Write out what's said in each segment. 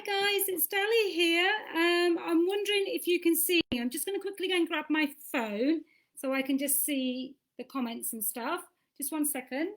Hi guys, it's Dali here. I'm wondering if you can see me. I'm just going to quickly go and grab my phone so I can just see the comments and stuff. Just 1 second.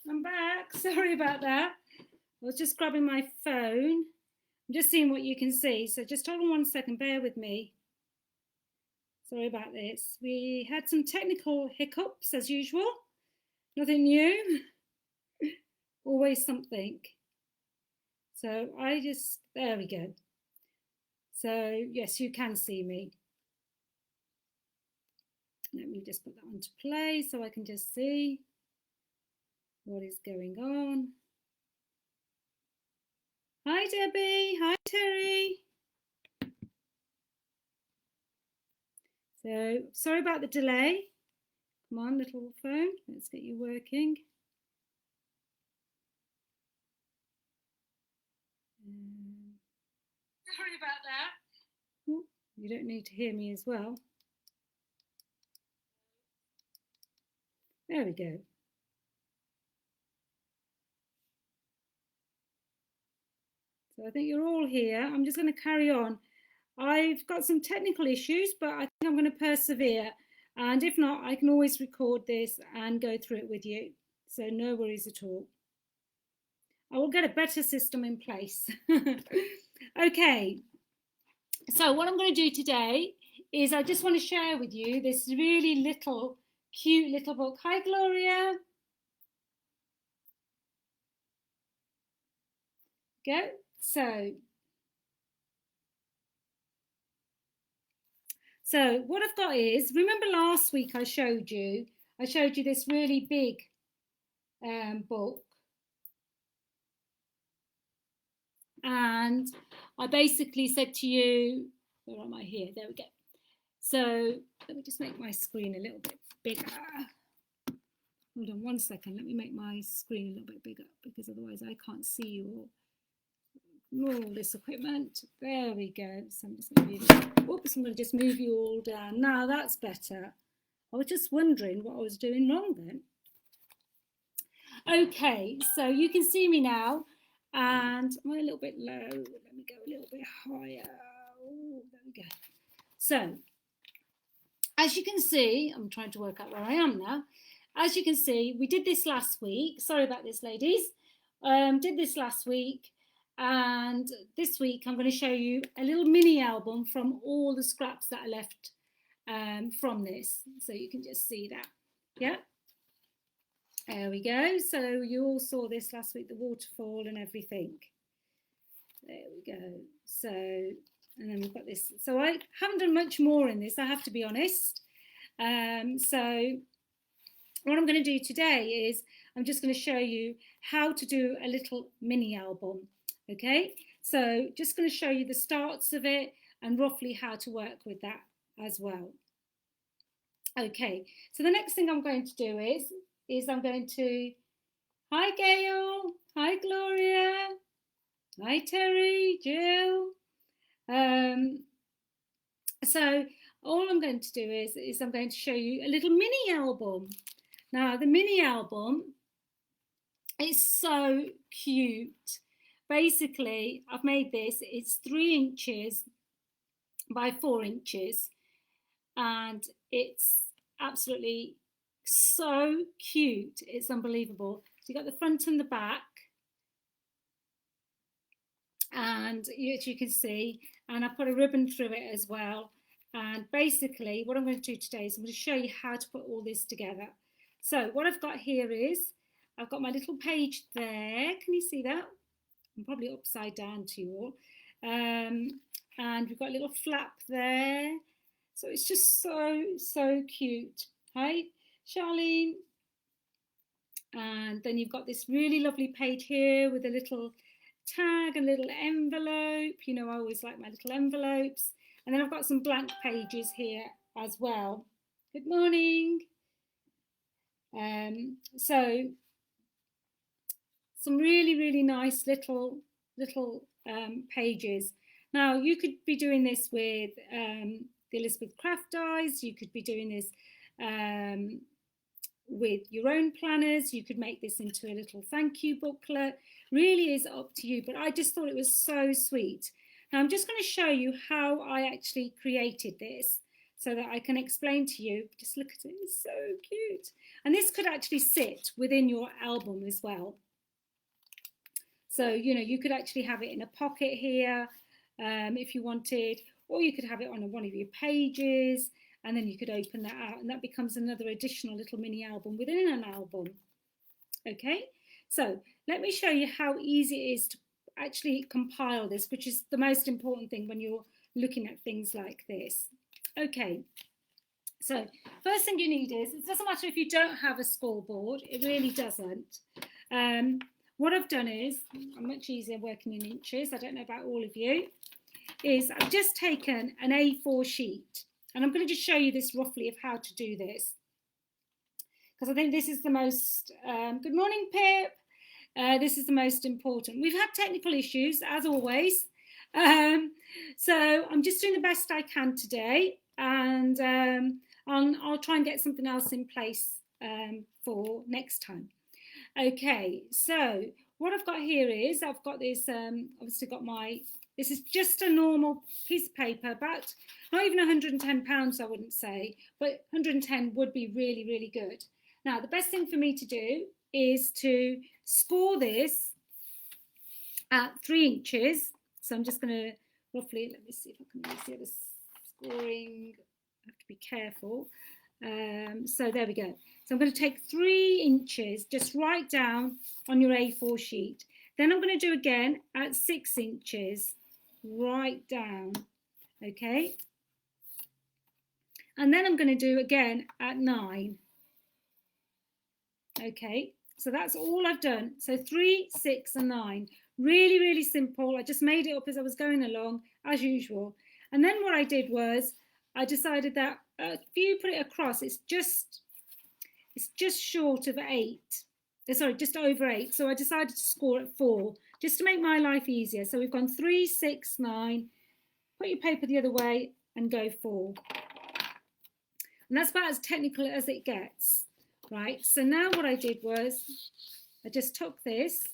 I'm back. Sorry about that. I was just grabbing my phone. I'm just seeing what you can see. So just hold on 1 second. Bear with me. Sorry about this. We had some technical hiccups as usual. Nothing new. Always something. So there we go. So yes, you can see me. Let me just put that onto play so I can just see what is going on. Hi Debbie, hi Terry. So sorry about the delay. Come on, little phone, let's get you working. Sorry about that. Ooh, you don't need to hear me as well. There we go. So I think you're all here. I'm just going to carry on. I've got some technical issues, but I think I'm going to persevere. And if not, I can always record this and go through it with you. So no worries at all. I will get a better system in place. Okay. So what I'm going to do today is I just want to share with you this really cute little book. Hi, Gloria. Go. So what I've got is, remember last week I showed you this really big book. And I basically said to you, where am I here? There we go. So let me just make my screen a little bit bigger. Hold on 1 second. Let me make my screen a little bit bigger because otherwise I can't see all this equipment. There we go. So I'm just going to just move you all down. Now that's better. I was just wondering what I was doing wrong then. Okay, so you can see me now. And am I a little bit low? Let me go a little bit higher. Oh, there we go. So, as you can see, I'm trying to work out where I am now. As you can see, we did this last week. Sorry about this, ladies. Did this last week. And this week, I'm going to show you a little mini album from all the scraps that are left from this. So you can just see that. Yeah. There we go. So you all saw this last week, the waterfall and everything. There we go. So, and then we've got this. So I haven't done much more in this, I have to be honest. So what I'm going to do today is I'm just going to show you how to do a little mini album. Okay, so just going to show you the starts of it and roughly how to work with that as well. Okay, so the next thing I'm going to do is I'm going to, hi Gail, hi Gloria, hi Terry, Jill. So all I'm going to do is I'm going to show you a little mini album. Now the mini album is so cute. Basically, I've made this, it's 3 inches by 4 inches and it's absolutely so cute. It's unbelievable. So you've got the front and the back, and as you can see, and I've put a ribbon through it as well. And basically what I'm going to do today is I'm going to show you how to put all this together. So what I've got here is I've got my little page there. Can you see that? I'm probably upside down to you all. And we've got a little flap there. So it's just so cute. Hi, Charlene. And then you've got this really lovely page here with a little tag, a little envelope. You know, I always like my little envelopes. And then I've got some blank pages here as well. Good morning. So some really nice little pages. Now you could be doing this with the Elizabeth Craft dies. You could be doing this with your own planners. You could make this into a little thank you booklet. Really is up to you, but I just thought it was so sweet. Now I'm just going to show you how I actually created this so that I can explain to you. Just look at it, it's so cute. And this could actually sit within your album as well. So, you know, you could actually have it in a pocket here if you wanted, or you could have it on one of your pages, and then you could open that out, and that becomes another additional little mini album within an album. Okay, so let me show you how easy it is to actually compile this, which is the most important thing when you're looking at things like this. Okay, so first thing you need is, it doesn't matter if you don't have a scoreboard, it really doesn't. What I've done is, I'm much easier working in inches, I don't know about all of you, is I've just taken an A4 sheet, and I'm going to just show you this roughly of how to do this, because I think this is the most, good morning Pip, this is the most important. We've had technical issues, as always, so I'm just doing the best I can today, and I'll try and get something else in place for next time. Okay, so what I've got here is, I've got this, obviously got my, this is just a normal piece of paper, about not even £110 I wouldn't say, but 110 would be really good. Now the best thing for me to do is to score this at 3 inches. So I'm just going to roughly, let me see if I can really see the scoring, I have to be careful. So there we go. So I'm going to take 3 inches, just write down on your A4 sheet. Then I'm going to do again at 6 inches, write down, okay? And then I'm going to do again at 9. Okay, so that's all I've done. So 3, 6 and 9. Really simple. I just made it up as I was going along, as usual. And then what I did was, I decided that if you put it across, it's just short of 8. Sorry, just over 8. So I decided to score at 4, just to make my life easier. So we've gone 3, 6, 9. Put your paper the other way and go 4. And that's about as technical as it gets, right? So now what I did was, I just took this,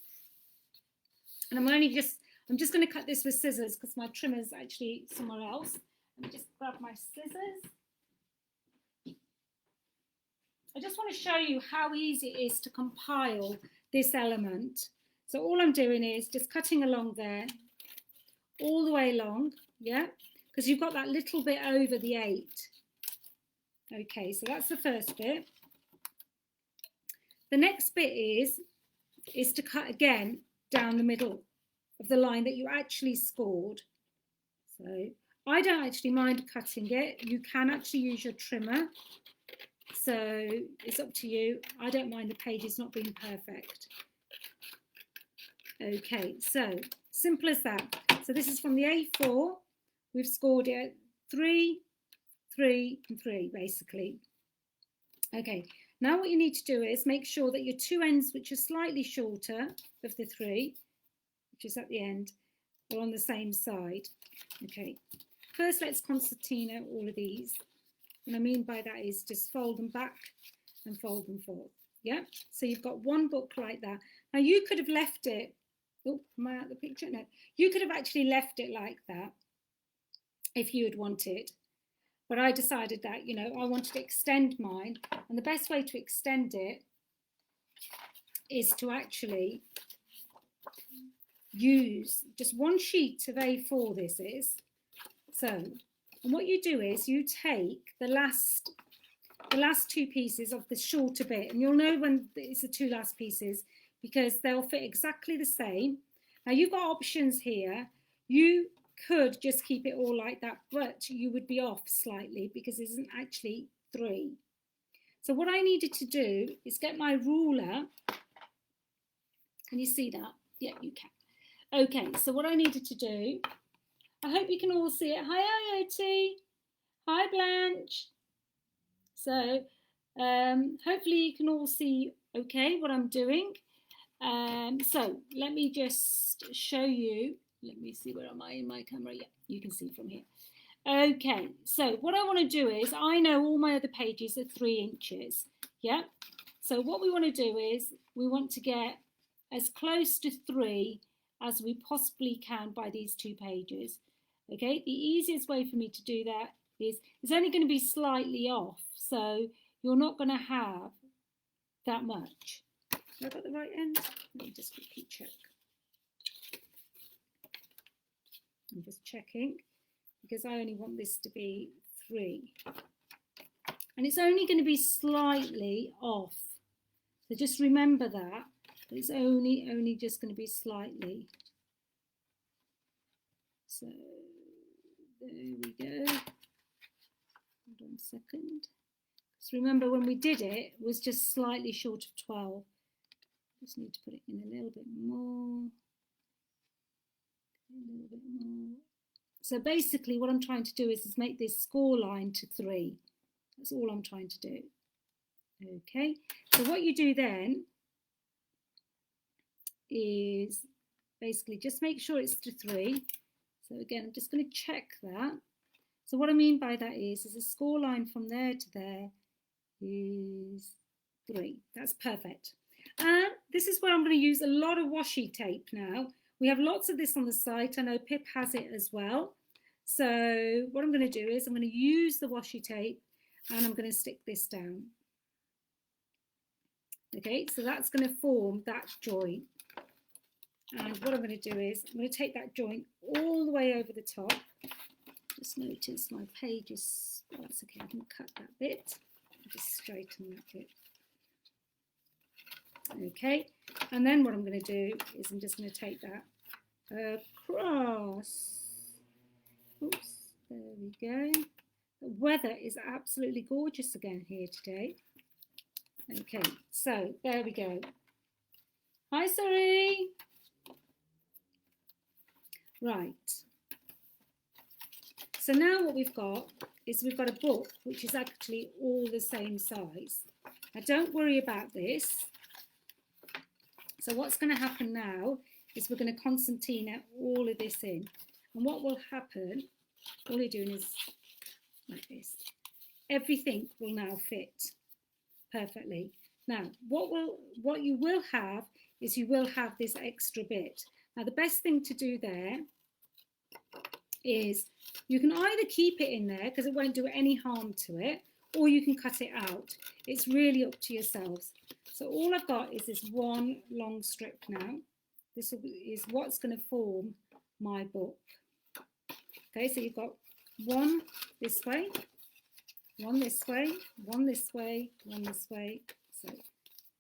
and I'm just going to cut this with scissors because my trimmer's actually somewhere else. Let me just grab my scissors. I just want to show you how easy it is to compile this element. So all I'm doing is just cutting along there, all the way along, yeah? Because you've got that little bit over the 8. Okay, so that's the first bit. The next bit is to cut again down the middle of the line that you actually scored. So I don't actually mind cutting it. You can actually use your trimmer. So it's up to you. I don't mind the pages not being perfect. Okay, so simple as that. So this is from the A4. We've scored it 3, 3 and 3 basically. Okay, now what you need to do is make sure that your 2 ends, which are slightly shorter of the 3, which is at the end, are on the same side. Okay, first let's concertina all of these. What I mean by that is just fold them back and fold them forward. Yeah, so you've got one book like that. Now you could have left it, oh, am I out of the picture? No, you could have actually left it like that if you had wanted. But I decided that, you know, I wanted to extend mine. And the best way to extend it is to actually use just one sheet of A4, this is. So, and what you do is you take the last 2 pieces of the shorter bit, and you'll know when it's the 2 last pieces because they'll fit exactly the same, Now you've got options here. You could just keep it all like that, but you would be off slightly because it isn't actually 3. So what I needed to do is get my ruler. Can you see that? Yeah, you can. Okay, so what I needed to do, I hope you can all see it. Hi, IoT. Hi, Blanche. So hopefully you can all see okay what I'm doing. So let me just show you. Let me see, where am I in my camera? Yeah, you can see from here. Okay, so what I want to do is, I know all my other pages are 3 inches. Yeah, so what we want to do is we want to get as close to 3 as we possibly can by these 2 pages. Okay, the easiest way for me to do that is it's only going to be slightly off, so you're not going to have that much. Have I got the right end? Let me just quickly check. I'm just checking because I only want this to be 3. And it's only going to be slightly off. So just remember that. It's only just going to be slightly. So there we go. Hold on a second. So remember when we did it, it was just slightly short of 12. Just need to put it in a little bit more. A little bit more. So basically what I'm trying to do is make this score line to 3. That's all I'm trying to do. Okay, so what you do then is basically just make sure it's to 3. So again, I'm just going to check that. So what I mean by that is a score line from there to there is 3. That's perfect. And this is where I'm going to use a lot of washi tape now. We have lots of this on the site. I know Pip has it as well. So what I'm going to do is I'm going to use the washi tape and I'm going to stick this down. Okay, so that's going to form that joint. And what I'm going to do is I'm going to take that joint all the way over the top. Just notice my page is, oh, that's okay, I can cut that bit. Just straighten that bit. Okay, and then what I'm going to do is I'm just going to take that across. Oops, there we go. The weather is absolutely gorgeous again here today. Okay, so there we go. Hi, sorry. Right. So now what we've got is we've got a book which is actually all the same size. Now don't worry about this. So what's going to happen now is we're going to concertina all of this in. And what will happen, all you're doing is like this. Everything will now fit perfectly. Now, what you will have is you will have this extra bit. Now, the best thing to do there is you can either keep it in there because it won't do any harm to it, or you can cut it out. It's really up to yourselves. So all I've got is this one long strip now. This is what's going to form my book. Okay, so you've got one this way, one this way, one this way, one this way. So,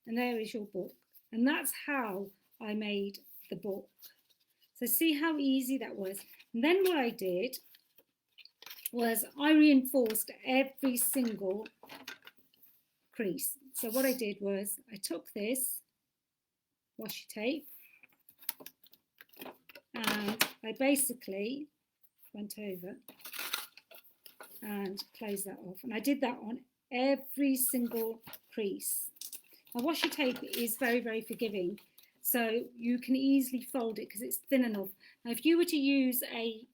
and there is your book. And that's how I made the book. So see how easy that was. And then what I did was I reinforced every single crease. So what I did was I took this washi tape and I basically went over and closed that off. And I did that on every single crease. Now washi tape is very, very forgiving. So you can easily fold it because it's thin enough. Now if you were to use a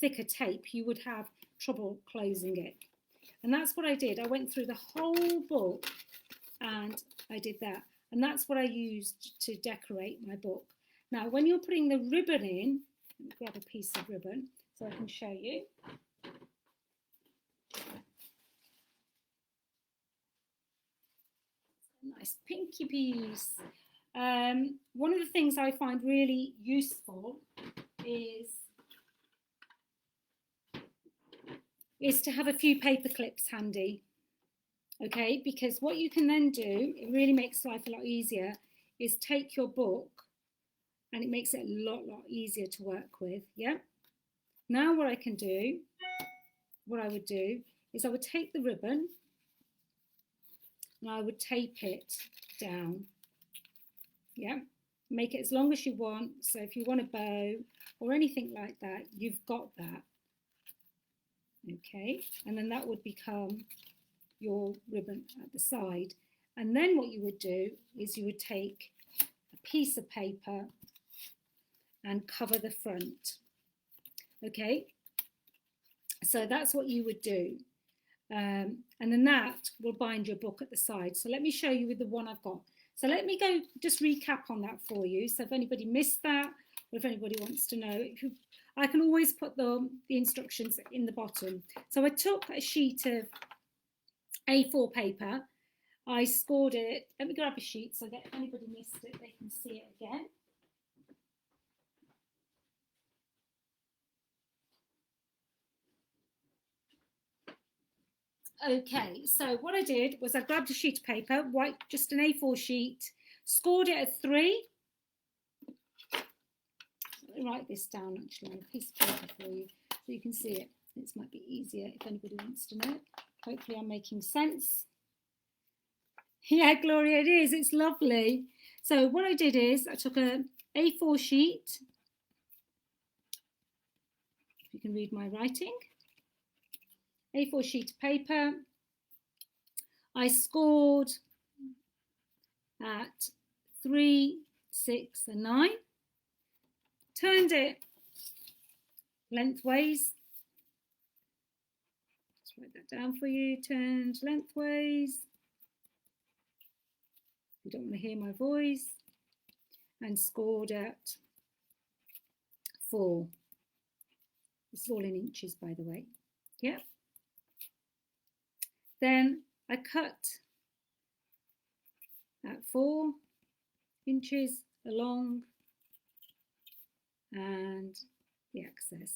thicker tape, you would have trouble closing it. And that's what I did. I went through the whole book and I did that. And that's what I used to decorate my book. Now, when you're putting the ribbon in, let me grab a piece of ribbon so I can show you. A nice pinky piece. One of the things I find really useful is to have a few paper clips handy, okay, because what you can then do, it really makes life a lot easier, is take your book and it makes it a lot easier to work with. Yeah. Now what I would do is I would take the ribbon and I would tape it down. Yeah. Make it as long as you want. So if you want a bow or anything like that, you've got that. Okay, and then that would become your ribbon at the side. And then what you would do is you would take a piece of paper and cover the front. Okay, so that's what you would do. And then that will bind your book at the side. So let me show you with the one I've got. So let me go just recap on that for you. So if anybody missed that, or if anybody wants to know, I can always put the instructions in the bottom. So I took a sheet of A4 paper. I scored it. Let me grab a sheet so that if anybody missed it, they can see it again. Okay, so what I did was I grabbed a sheet of paper, white, just an A4 sheet, scored it at 3. Let me write this down actually on a piece of paper for you so you can see it. This might be easier if anybody wants to know. Hopefully I'm making sense. Yeah, Gloria, it is. It's lovely. So what I did is I took a A4 sheet. If you can read my writing. A4 sheet of paper. I scored at 3, 6 and 9. Turned it lengthways. Let's write that down for you. Turned lengthways. You don't want to hear my voice. And scored at 4. This is all in inches, by the way. Yeah. Then I cut at 4 inches along and the excess,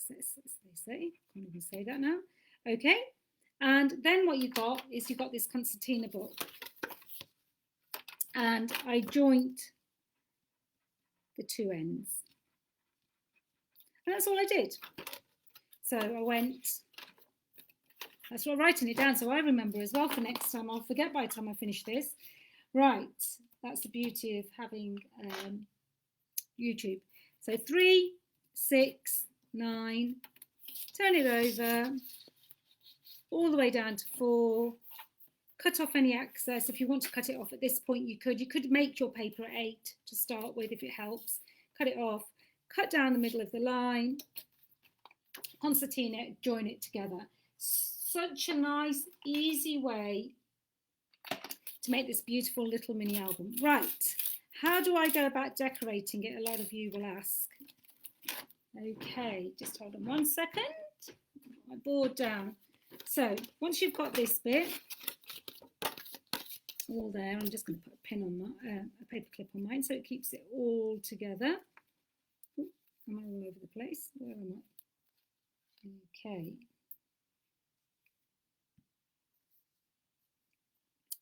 as they say. Can't even say that now. Okay, and then what you got is you've got this concertina book, and I joint the 2 ends, and that's all I did. So I went. That's what I'm writing it down so I remember as well for next time. I'll forget by the time I finish this. Right, that's the beauty of having YouTube. So 3, 6, 9, turn it over, all the way down to 4, cut off any excess. If you want to cut it off at this point, you could make your paper at 8 to start with if it helps. Cut it off, cut down the middle of the line, concertina, join it together. Such a nice, easy way to make this beautiful little mini album. Right, how do I go about decorating it? A lot of you will ask. Okay, just hold on 1 second. Put my board down. So once you've got this bit all there, I'm just going to put a pin on that, a paper clip on mine so it keeps it all together. Ooh, am I all over the place? Where am I? Okay.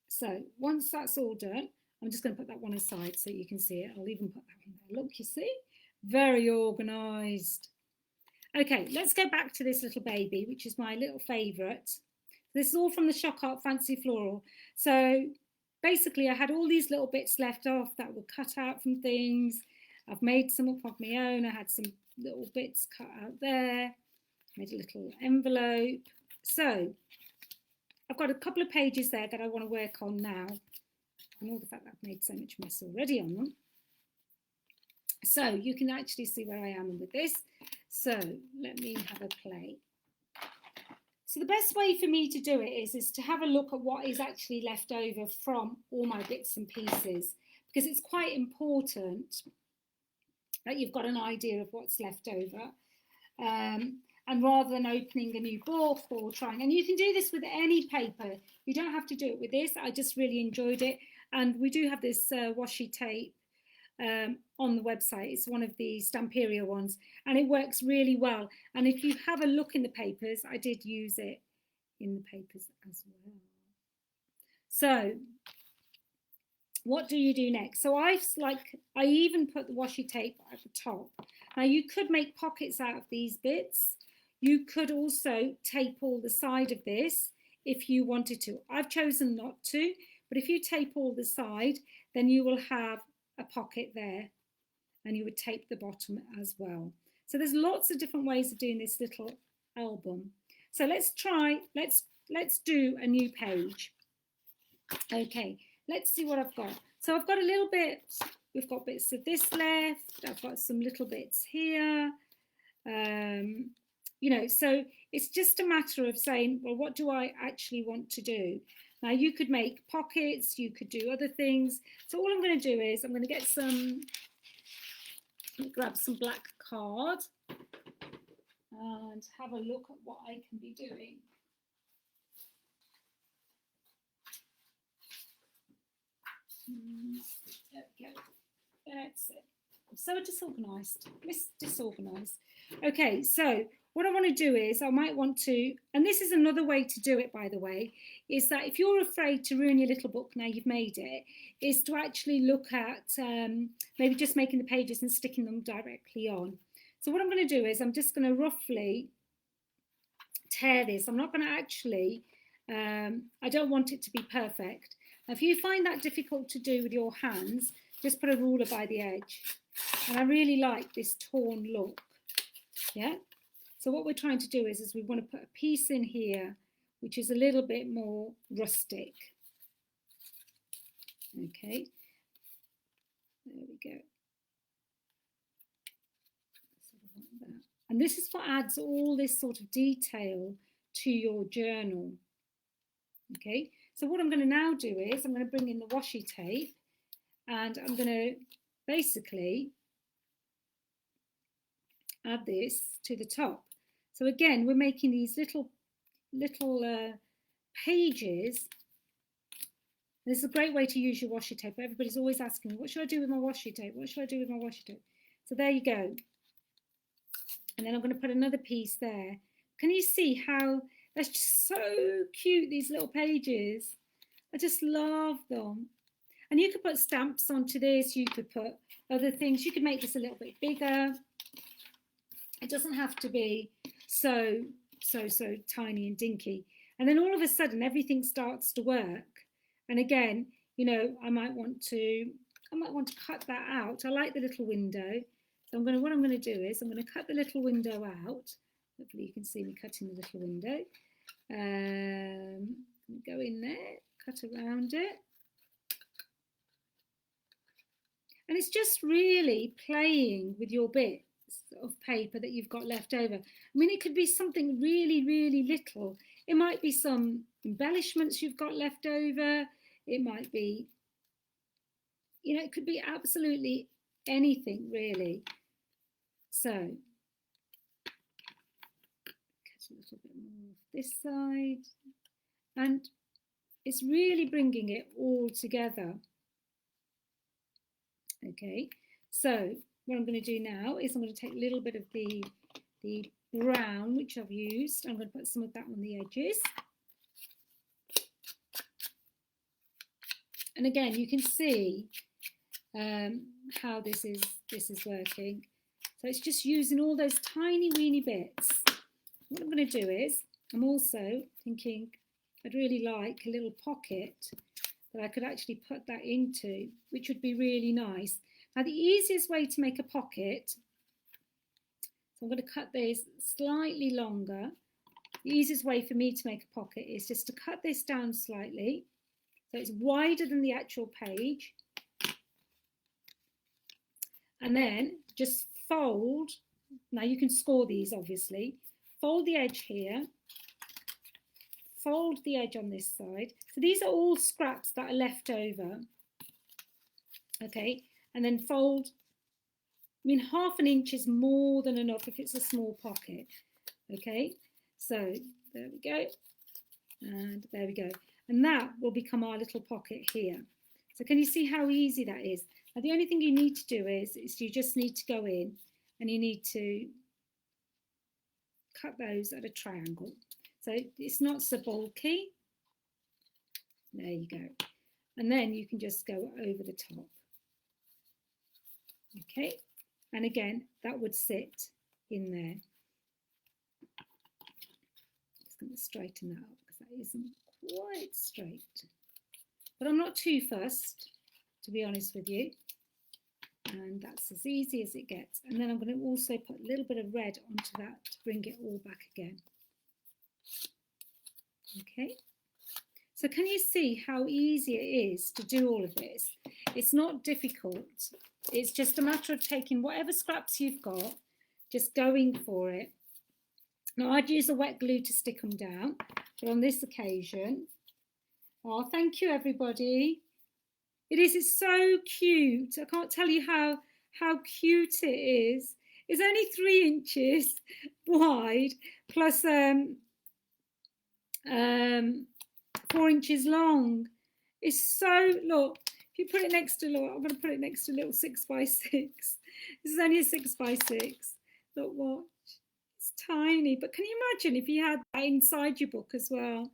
So once that's all done, I'm just going to put that one aside so you can see it. I'll even put that one there. Look, you see? Very organised. Okay, let's go back to this little baby, which is my little favourite. This is all from the ShokART Fancy Floral. So basically I had all these little bits left off that were cut out from things. I've made some up of my own. I had some little bits cut out there. Made a little envelope. So I've got a couple of pages there that I want to work on now. And all the fact that I've made so much mess already on them. So you can actually see where I am with this. So let me have a play. So the best way for me to do it is to have a look at what is actually left over from all my bits and pieces, because it's quite important that you've got an idea of what's left over. And rather than opening a new book or trying, and you can do this with any paper, you don't have to do it with this. I just really enjoyed it. And we do have this washi tape on the website. It's one of the Stamperia ones, and it works really well. And if you have a look in the papers, I did use it in the papers as well. So what do you do next? So I even put the washi tape at the top. Now you could make pockets out of these bits. You could also tape all the side of this if you wanted to. I've chosen not to, but if you tape all the side, then you will have a pocket there, and you would tape the bottom as well. So there's lots of different ways of doing this little album. So let's do a new page. Okay, let's see what I've got. So I've got a little bit, we've got bits of this left, I've got some little bits here, you know, so it's just a matter of saying, well, what do I actually want to do? Now you could make pockets, you could do other things. So all I'm going to do is I'm going to get some, let me grab some black card and have a look at what I can be doing. There we go. That's it. I'm so disorganised. Okay, so what I want to do is I might want to, and this is another way to do it, by the way, is that if you're afraid to ruin your little book now you've made it, is to actually look at maybe just making the pages and sticking them directly on. So what I'm going to do is I'm just going to roughly tear this. I'm not going to actually, I don't want it to be perfect. Now, if you find that difficult to do with your hands, just put a ruler by the edge. And I really like this torn look. Yeah. So what we're trying to do is we want to put a piece in here, which is a little bit more rustic. Okay. There we go. And this is what adds all this sort of detail to your journal. Okay. So what I'm going to now do is I'm going to bring in the washi tape and I'm going to basically add this to the top. So again, we're making these little pages. This is a great way to use your washi tape. Everybody's always asking me, what should I do with my washi tape? What should I do with my washi tape? So there you go. And then I'm going to put another piece there. Can you see how that's just so cute, these little pages? I just love them. And you could put stamps onto this. You could put other things. You could make this a little bit bigger. It doesn't have to be so tiny and dinky. And then all of a sudden, everything starts to work. And again, you know, I might want to cut that out. I like the little window. So what I'm going to do is I'm going to cut the little window out. Hopefully you can see me cutting the little window. Go in there, cut around it. And it's just really playing with your bits of paper that you've got left over. I mean, it could be something really, really little. It might be some embellishments you've got left over. It might be, you know, it could be absolutely anything, really. So, cut a little bit more off this side. And it's really bringing it all together. Okay, so what I'm going to do now is I'm going to take a little bit of the brown, which I've used. I'm going to put some of that on the edges. And again, you can see how this is working. So it's just using all those tiny weeny bits. What I'm going to do is I'm also thinking I'd really like a little pocket that I could actually put that into, which would be really nice. Now the easiest way to make a pocket, so I'm going to cut this slightly longer. The easiest way for me to make a pocket is just to cut this down slightly, so it's wider than the actual page, and then just fold. Now you can score these obviously. Fold the edge here, fold the edge on this side. So these are all scraps that are left over. Okay, and then fold. I mean, 1/2 inch is more than enough if it's a small pocket. Okay, so there we go, and there we go. And that will become our little pocket here. So can you see how easy that is? Now the only thing you need to do is you just need to go in and you need to cut those at a triangle. So it's not so bulky. There you go. and then you can just go over the top. Okay, and again, that would sit in there. Just going to straighten that up because that isn't quite straight. But I'm not too fussed, to be honest with you. And that's as easy as it gets. And then I'm going to also put a little bit of red onto that to bring it all back again. Okay. So can you see how easy it is to do all of this? It's not difficult. It's just a matter of taking whatever scraps you've got, just going for it. Now, I'd use a wet glue to stick them down, but on this occasion, oh, thank you, everybody. It's so cute. I can't tell you how cute it is. It's only 3 inches wide, plus 4 inches long. It's so, look, if you put it next to, look, I'm going to put it next to a little 6x6. This is only a 6x6. Look, watch. It's tiny, but can you imagine if you had that inside your book as well?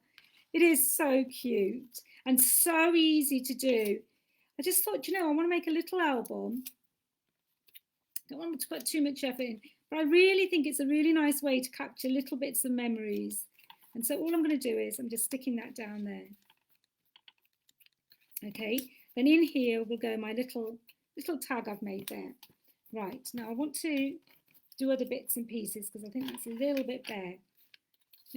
It is so cute and so easy to do. I just thought, you know, I want to make a little album. Don't want to put too much effort in, but I really think it's a really nice way to capture little bits of memories. And so all I'm going to do is I'm just sticking that down there. Okay, then in here will go my little tag I've made there. Right, now I want to do other bits and pieces because I think that's a little bit bare.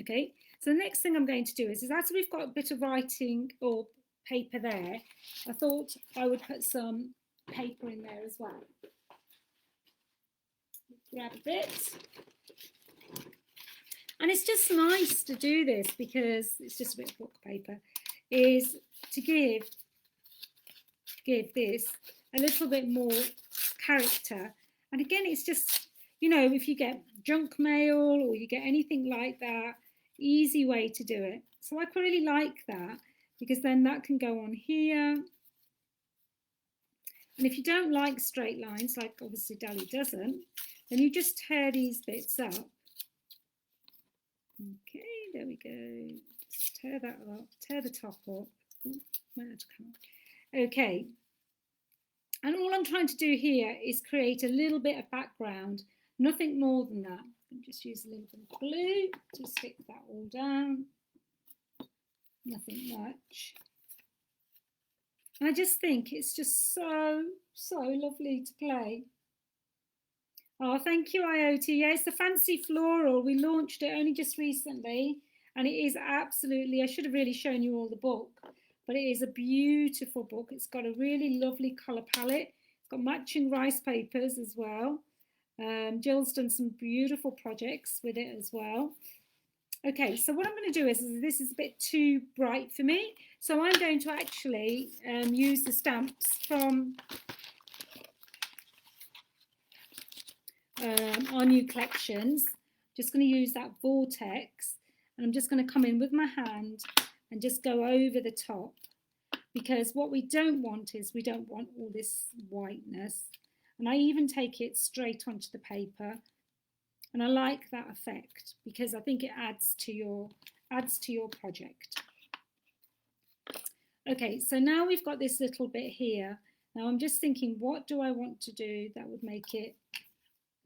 Okay, so the next thing I'm going to do is as we've got a bit of writing or paper there, I thought I would put some paper in there as well. Grab a bit. And it's just nice to do this because it's just a bit of book paper, is to give this a little bit more character. And again, it's just, you know, if you get junk mail or you get anything like that, easy way to do it. So I really like that because then that can go on here. And if you don't like straight lines, like obviously Dali doesn't, then you just tear these bits up. Okay, there we go. Just tear that up, tear the top up. Ooh, might have to come up. Okay, and all I'm trying to do here is create a little bit of background, nothing more than that. I'll just use a little bit of glue to stick that all down. Nothing much. And I just think it's just so lovely to play. Oh, thank you, Iota. Yeah, it's the Fancy Floral. We launched it only just recently, and it is absolutely, I should have really shown you all the book, but it is a beautiful book. It's got a really lovely colour palette. It's got matching rice papers as well. Jill's done some beautiful projects with it as well. Okay, so what I'm going to do is this is a bit too bright for me, so I'm going to actually use the stamps from our new collections. Just going to use that vortex, and I'm just going to come in with my hand and just go over the top, because what we don't want is we don't want all this whiteness. And I even take it straight onto the paper, and I like that effect because I think it adds to your project. Okay, so now we've got this little bit here. Now I'm just thinking, what do I want to do that would make it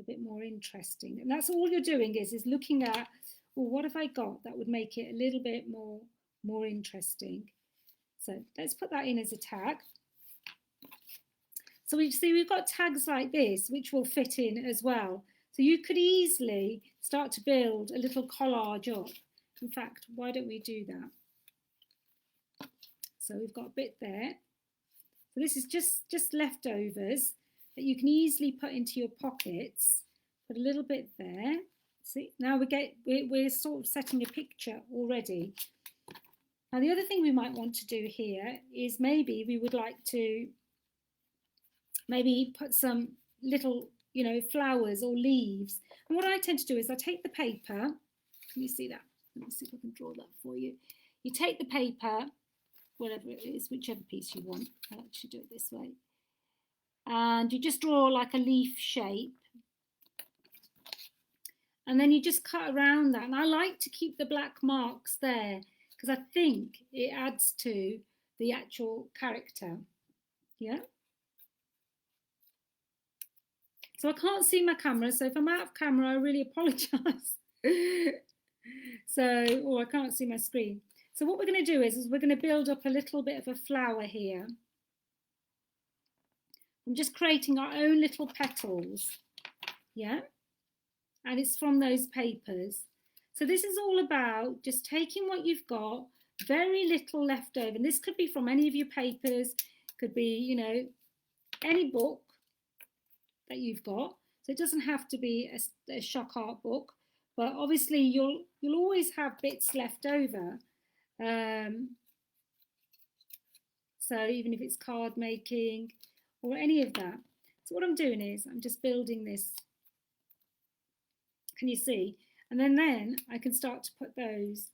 a bit more interesting? And that's all you're doing is looking at, well, what have I got that would make it a little bit more interesting? So let's put that in as a tag. So we see we've got tags like this which will fit in as well. So you could easily start to build a little collage up. In fact, why don't we do that? So we've got a bit there. So this is just leftovers that you can easily put into your pockets. Put a little bit there. See, now we're sort of setting a picture already. Now the other thing we might want to do here is maybe we would like to maybe put some little, you know, flowers or leaves. And what I tend to do is I take the paper. Can you see that? Let me see if I can draw that for you. You take the paper, whatever it is, whichever piece you want. I'll actually do it this way. And you just draw like a leaf shape. And then you just cut around that. And I like to keep the black marks there because I think it adds to the actual character. Yeah. So I can't see my camera, so if I'm out of camera, I really apologise. So, or I can't see my screen. So what we're going to do is we're going to build up a little bit of a flower here. I'm just creating our own little petals, yeah? And it's from those papers. So this is all about just taking what you've got, very little left over. And this could be from any of your papers, could be, you know, any book that you've got. So it doesn't have to be a ShokART book, but obviously you'll always have bits left over. So even if it's card making or any of that. So what I'm doing is I'm just building this. Can you see? And then I can start to put those.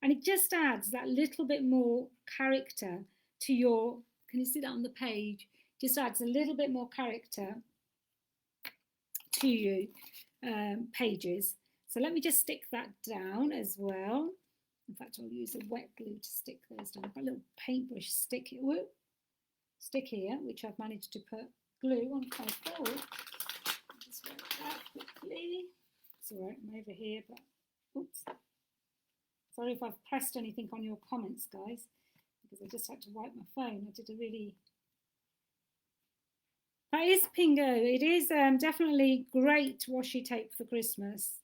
And it just adds that little bit more character to your, can you see that on the page? Just adds a little bit more character to you pages. So let me just stick that down as well. In fact, I'll use a wet glue to stick those down. I've got a little paintbrush stick here, which I've managed to put glue on my board. Just wipe that quickly. It's all right, I'm over here, but oops. Sorry if I've pressed anything on your comments, guys, because I just had to wipe my phone. I did a really... That is Pingo. It is definitely great washi tape for Christmas.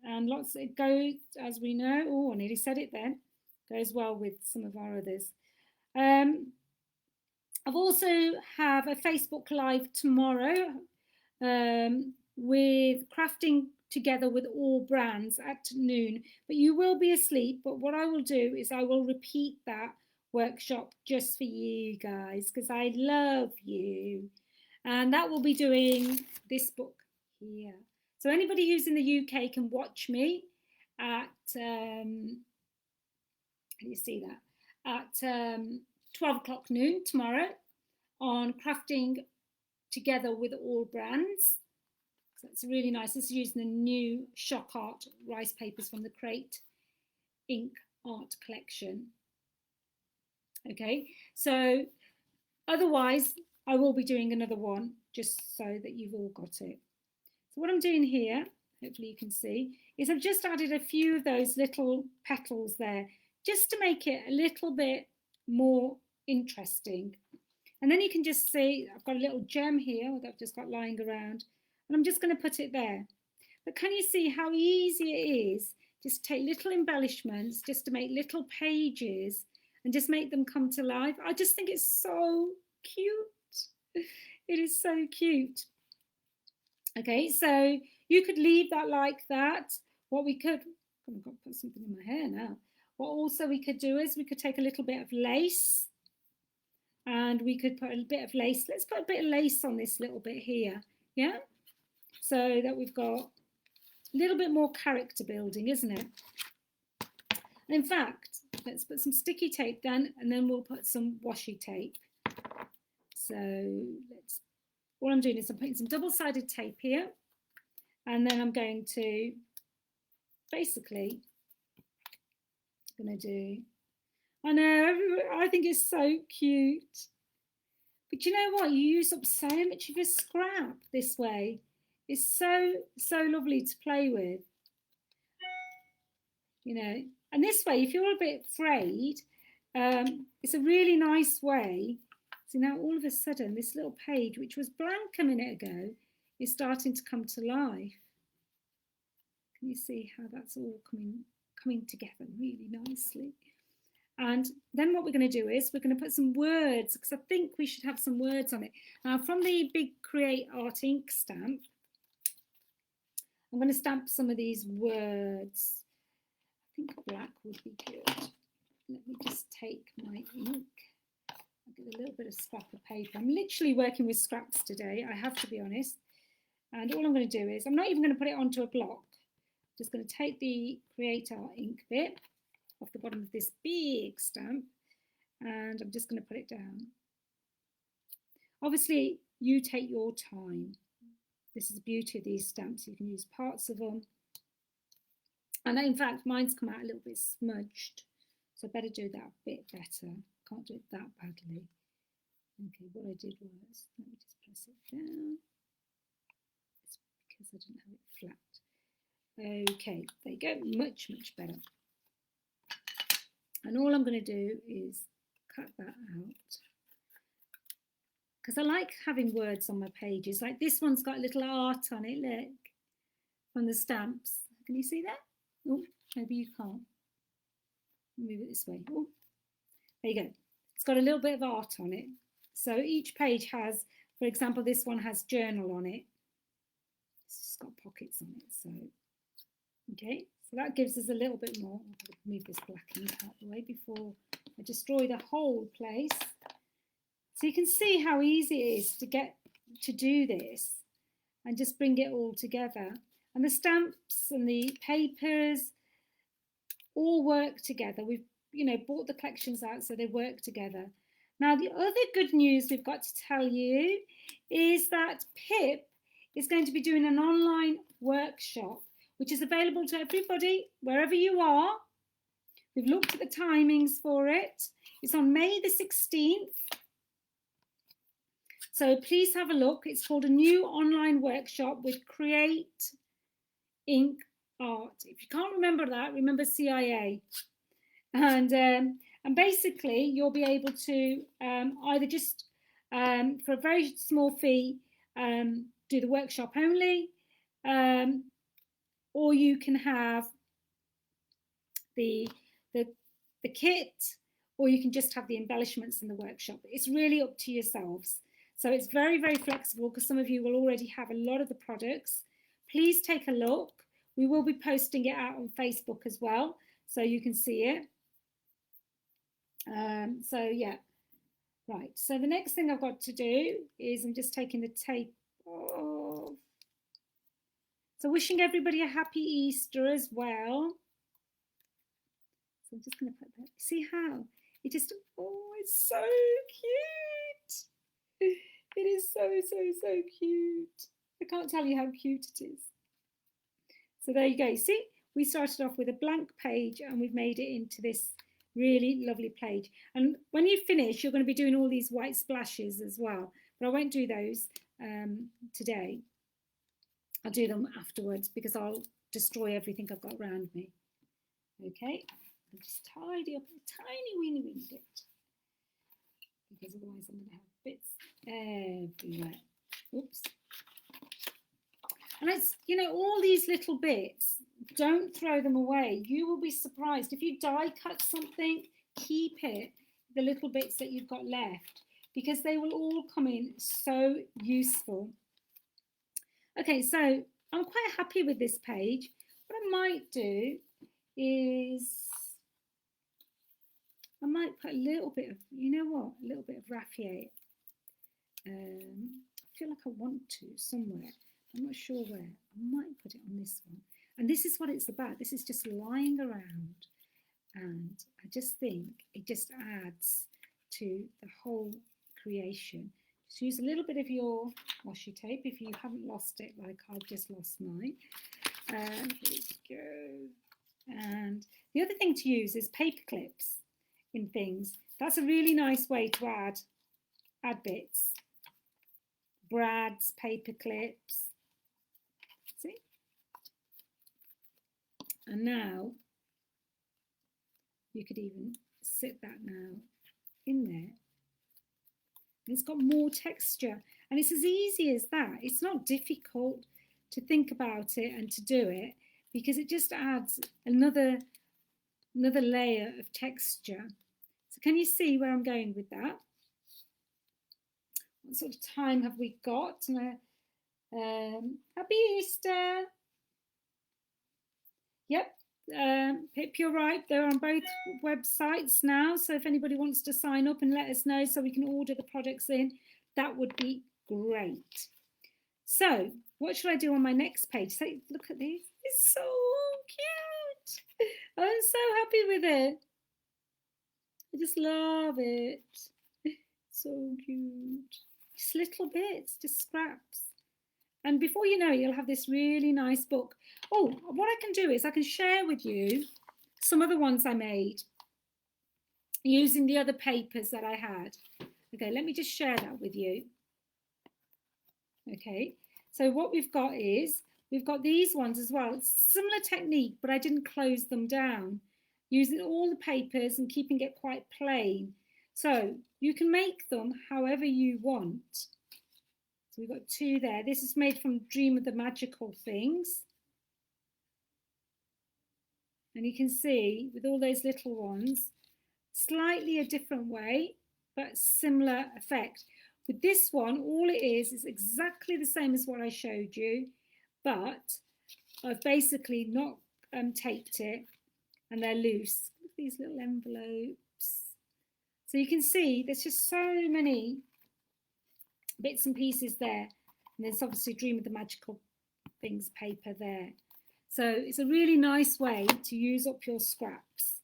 And lots, it goes, as we know, oh, I nearly said it then, goes well with some of our others. I've also have a Facebook Live tomorrow with crafting together with all brands at noon, but you will be asleep. But what I will do is I will repeat that workshop just for you guys, because I love you. And that will be doing this book here. So anybody who's in the UK can watch me at, can you see that? At 12 o'clock noon tomorrow on crafting together with all brands. So it's really nice. This is using the new ShokART rice papers from the Crate Ink Art Collection. Okay, so otherwise I will be doing another one just so that you've all got it. So what I'm doing here, hopefully you can see, is I've just added a few of those little petals there just to make it a little bit more interesting. And then you can just see I've got a little gem here that I've just got lying around, and I'm just going to put it there. But can you see how easy it is just to take little embellishments, just to make little pages and just make them come to life? I just think it's so cute. It is so cute. Okay, so you could leave that like that. What we could, I've got to put something in my hair now. What also we could do is we could take a little bit of lace, and we could put a bit of lace. Let's put a bit of lace on this little bit here, yeah? So that we've got a little bit more character building, isn't it? And in fact, let's put some sticky tape down, and then we'll put some washi tape. So let's, what I'm doing is I'm putting some double-sided tape here, and then I'm going to basically, I know, I think it's so cute. But you know what? You use up so much of your scrap this way. It's so, so lovely to play with. You know, and this way, if you're a bit afraid, it's a really nice way. So now all of a sudden, this little page, which was blank a minute ago, is starting to come to life. Can you see how that's all coming together really nicely? And then what we're going to do is we're going to put some words, because I think we should have some words on it. Now, from the big Create Art ink stamp, I'm going to stamp some of these words. I think black would be good. Let me just take my ink. I'll get a little bit of scrap of paper. I'm literally working with scraps today, I have to be honest. And all I'm going to do is, I'm not even going to put it onto a block. I'm just going to take the Create Art ink bit off the bottom of this big stamp, and I'm just going to put it down. Obviously, you take your time. This is the beauty of these stamps. You can use parts of them. And in fact, mine's come out a little bit smudged, so I better do that a bit better. can't do it that badly. Okay, what I did was, let me just press it down. It's because I didn't have it flat. Okay, there you go, much, much better. And all I'm going to do is cut that out. Because I like having words on my pages. Like this one's got a little art on it, look, from the stamps. Can you see that? Oh, maybe you can't. Move it this way. Oh, there you go. It's got a little bit of art on it. So each page has, for example, this one has journal on it. It's just got pockets on it. So, okay. So that gives us a little bit more. I'll move this black ink out of the way before I destroy the whole place. So you can see how easy it is to get to do this and just bring it all together. And the stamps and the papers all work together. We've, bought the collections out so they work together. Now, the other good news we've got to tell you is that Pip is going to be doing an online workshop, which is available to everybody, wherever you are. We've looked at the timings for it. It's on May the 16th. So please have a look. It's called a new online workshop with Create Ink Art. If you can't remember that, remember CIA. And basically, you'll be able to either just, for a very small fee, do the workshop only, or you can have the kit, or you can just have the embellishments in the workshop. It's really up to yourselves. So it's very, very flexible because some of you will already have a lot of the products. Please take a look. We will be posting it out on Facebook as well, so you can see it. So yeah, right. So the next thing I've got to do is I'm just taking the tape off. So wishing everybody a happy Easter as well. So I'm just going to put that. See how it just, oh, it's so cute. It is so, so, so cute. I can't tell you how cute it is. So there you go. See, we started off with a blank page and we've made it into this really lovely page. And when you finish, you're going to be doing all these white splashes as well. But I won't do those today. I'll do them afterwards because I'll destroy everything I've got around me. Okay, I'll just tidy up a tiny weeny bit because otherwise I'm going to have bits everywhere. Oops. And it's, all these little bits, don't throw them away. You will be surprised. If you die cut something, keep it, the little bits that you've got left, because they will all come in so useful. Okay, so I'm quite happy with this page. What I might do is I might put a little bit of, a little bit of raffia. I feel like I want to somewhere. I'm not sure where. I might put it on this one. And this is what it's about. This is just lying around. And I just think it just adds to the whole creation. Just use a little bit of your washi tape if you haven't lost it like I've just lost mine. And here we go. And the other thing to use is paper clips in things. That's a really nice way to add bits. Brads, paper clips. See? And now you could even sit that now in there. And it's got more texture. And it's as easy as that. It's not difficult to think about it and to do it because it just adds another layer of texture. So can you see where I'm going with that? What sort of time have we got? Happy Easter. Yep, Pip, you're right. They're on both websites now. So if anybody wants to sign up and let us know so we can order the products in, that would be great. So what should I do on my next page? So look at these. It's so cute. I'm so happy with it. I just love it. So cute. Just little bits, just scraps. And before you know it, you'll have this really nice book. Oh, what I can do is I can share with you some of the ones I made. using the other papers that I had. Okay, let me just share that with you. Okay, so what we've got is, we've got these ones as well. It's a similar technique, but I didn't close them down, using all the papers and keeping it quite plain. So you can make them however you want. So we've got two there. This is made from Dream of the Magical Things. And you can see with all those little ones, slightly a different way, but similar effect. With this one, all it is exactly the same as what I showed you, but I've basically not taped it, and they're loose. Look at these little envelopes. So you can see there's just so many bits and pieces there. And there's obviously Dream of the Magical Things paper there. So it's a really nice way to use up your scraps.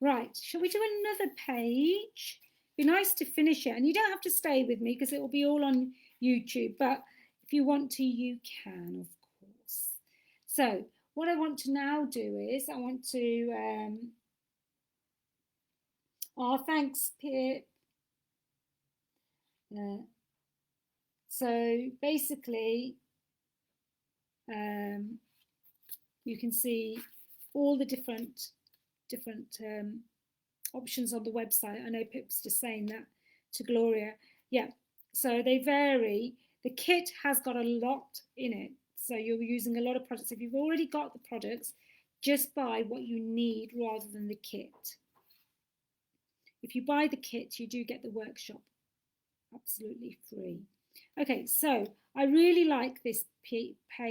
Right, shall we do another page? Be nice to finish it, and you don't have to stay with me because it will be all on YouTube, but if you want to, you can, of course. So what I want to now do is, I want to, oh, thanks, Pip. So basically, you can see all the different options on the website. I know Pip's just saying that to Gloria. Yeah, so they vary. The kit has got a lot in it, so you're using a lot of products. If you've already got the products, just buy what you need rather than the kit. If you buy the kit, you do get the workshop absolutely free. Okay, so I really like this paper,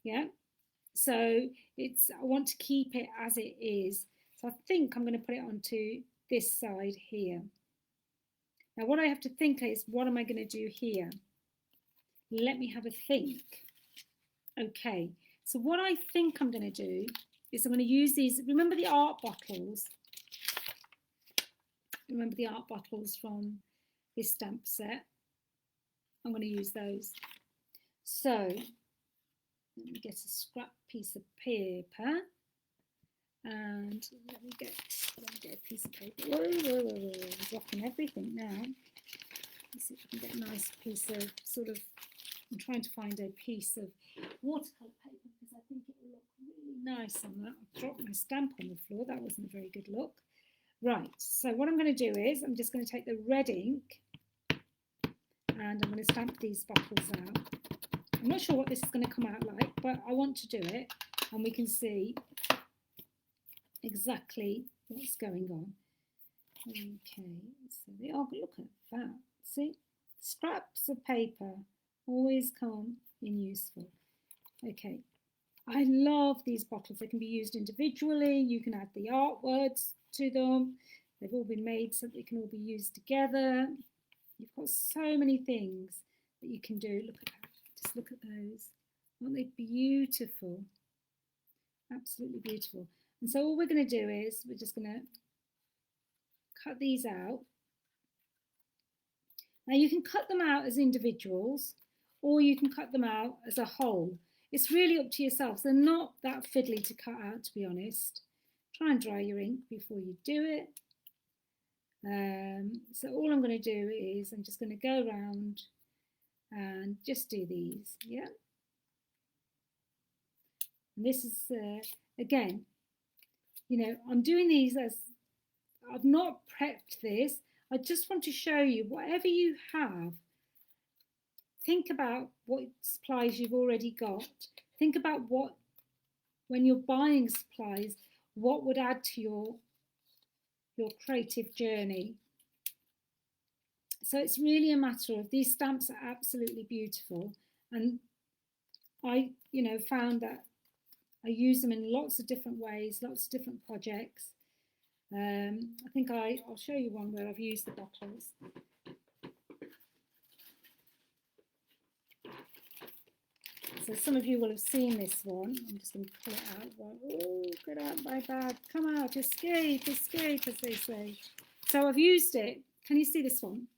yeah. So it's, I want to keep it as it is. So I think I'm going to put it onto this side here. Now what I have to think is, what am I going to do here? Let me have a think. Okay, so what I think I'm going to do is I'm going to use these, remember the art bottles? Remember the art bottles from this stamp set? I'm going to use those. So let me get a scrap piece of paper, and let me get a piece of paper. Whoa, whoa, whoa, whoa. I'm dropping everything now. Let's see if I can get a nice piece of sort of, I'm trying to find a piece of watercolour paper because I think it will look really nice on that. I dropped my stamp on the floor. That wasn't a very good look. Right, so what I'm going to do is, I'm just going to take the red ink and I'm going to stamp these bottles out. I'm not sure what this is going to come out like, but I want to do it, and we can see exactly what's going on. Okay, so they are, look at that. See, scraps of paper always come in useful. Okay, I love these bottles. They can be used individually. You can add the artworks to them. They've all been made so that they can all be used together. You've got so many things that you can do. Look at that. Just look at those. Aren't they beautiful? Absolutely beautiful. And so all we're going to do is, we're just going to cut these out. Now you can cut them out as individuals, or you can cut them out as a whole. It's really up to yourselves. They're not that fiddly to cut out, to be honest. Try and dry your ink before you do it. So all I'm going to do is, I'm just going to go around and just do these, yeah. And this is, again, you know, I'm doing these as, I've not prepped this. I just want to show you, whatever you have, think about what supplies you've already got. Think about what, when you're buying supplies, what would add to your creative journey. So it's really a matter of, these stamps are absolutely beautiful, and I, you know, found that I use them in lots of different ways, lots of different projects. I think I'll show you one where I've used the bottles. So some of you will have seen this one. I'm just going to pull it out. Oh, get out my bag. Come out, escape, escape, as they say. So I've used it. Can you see this one?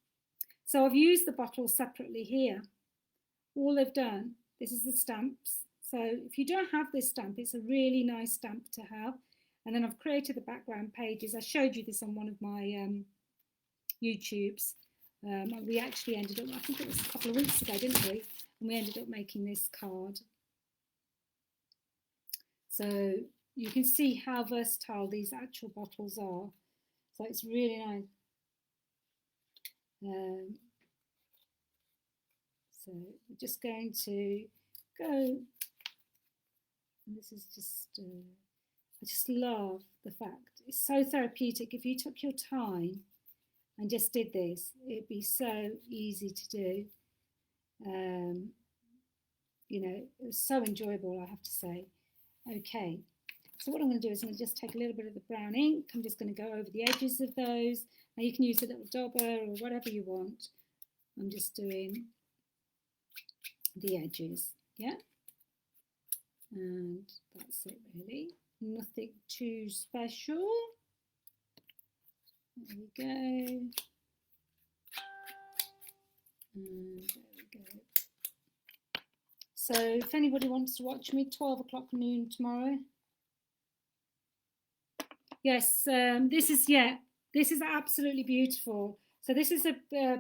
So I've used the bottles separately here. All they've done, this is the stamps. So if you don't have this stamp, it's a really nice stamp to have. And then I've created the background pages. I showed you this on one of my YouTubes. We actually ended up, I think it was a couple of weeks ago, didn't we? And we ended up making this card. So you can see how versatile these actual bottles are. So it's really nice. So we're just going to go, and this is just, I just love the fact it's so therapeutic. If you took your time and just did this, it'd be so easy to do. You know, it was so enjoyable, I have to say. Okay, so what I'm going to do is I'm going to just take a little bit of the brown ink. I'm just going to go over the edges of those. Now you can use a little dauber or whatever you want. I'm just doing the edges, yeah? And that's it really. Nothing too special. There we go. And there we go. So if anybody wants to watch me, 12 o'clock noon tomorrow. Yes, this is absolutely beautiful. So this is a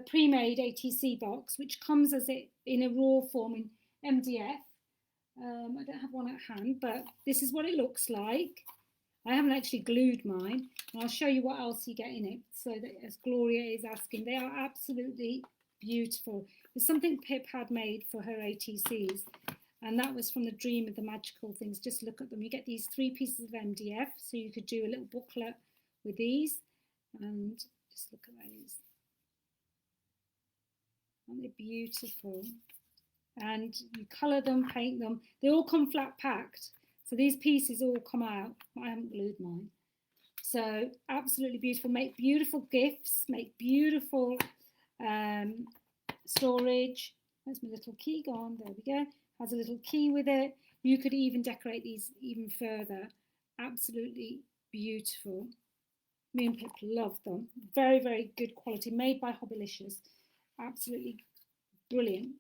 pre-made ATC box, which comes as it in a raw form in MDF. I don't have one at hand, but this is what it looks like. I haven't actually glued mine, and I'll show you what else you get in it. So that, as Gloria is asking, they are absolutely beautiful. It's something Pip had made for her ATCs, and that was from the Dream of the Magical Things. Just look at them. You get these 3 pieces of MDF, so you could do a little booklet with these, and just look at those. Aren't they beautiful? And you colour them, paint them. They all come flat packed. So these pieces all come out. I haven't glued mine. So absolutely beautiful. Make beautiful gifts. Make beautiful storage. There's my little key gone. There we go. Has a little key with it. You could even decorate these even further. Absolutely beautiful. Me and Pip love them. Very, very good quality. Made by Hobbylicious. Absolutely brilliant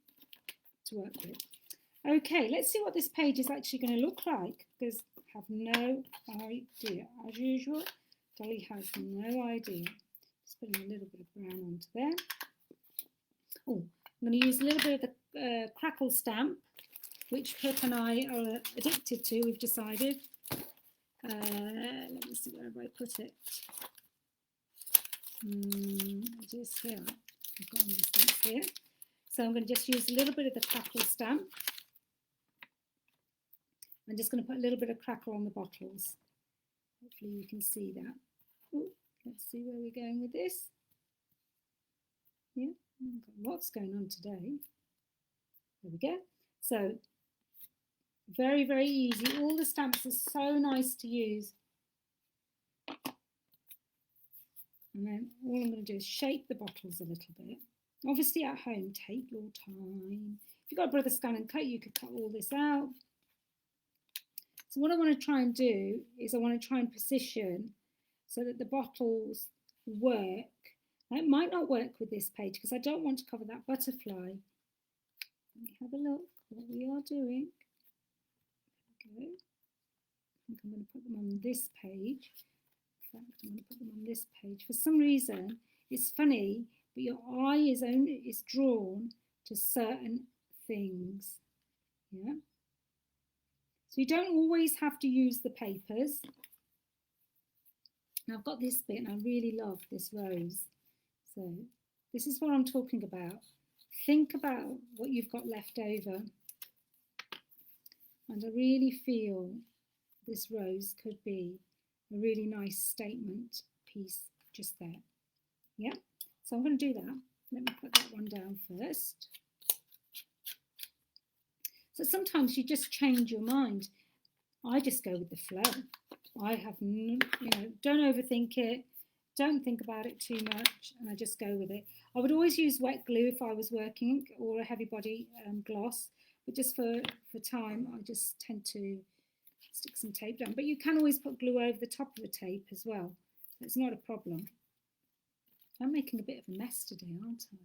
to work with. Okay, let's see what this page is actually going to look like, because I have no idea. As usual, Dolly has no idea. Just putting a little bit of brown onto there. Oh, I'm going to use a little bit of the crackle stamp, which Pip and I are addicted to, we've decided. Let me see where I put it. Just here. I've got my stamps here. So I'm going to just use a little bit of the crackle stamp. I'm just going to put a little bit of crackle on the bottles. Hopefully you can see that. Ooh, let's see where we're going with this. Yeah, got lots going on today. There we go. So very, very easy. All the stamps are so nice to use. And then all I'm going to do is shape the bottles a little bit. Obviously at home, take your time. If you've got a Brother Scan and Cut, you could cut all this out. So what I want to try and do is I want to try and position so that the bottles work. Now, it might not work with this page because I don't want to cover that butterfly. Let me have a look what we are doing. Okay. I think I'm going to put them on this page. In fact, I'm going to put them on this page. For some reason, it's funny, but your eye is drawn to certain things. Yeah. So you don't always have to use the papers. Now I've got this bit and I really love this rose. So this is what I'm talking about. Think about what you've got left over. And I really feel this rose could be a really nice statement piece just there. Yeah, so I'm going to do that. Let me put that one down first. So sometimes you just change your mind. I just go with the flow. I have, don't overthink it. Don't think about it too much, and I just go with it. I would always use wet glue if I was working, or a heavy body gloss, but just for time, I just tend to stick some tape down. But you can always put glue over the top of the tape as well. It's not a problem. I'm making a bit of a mess today, aren't I?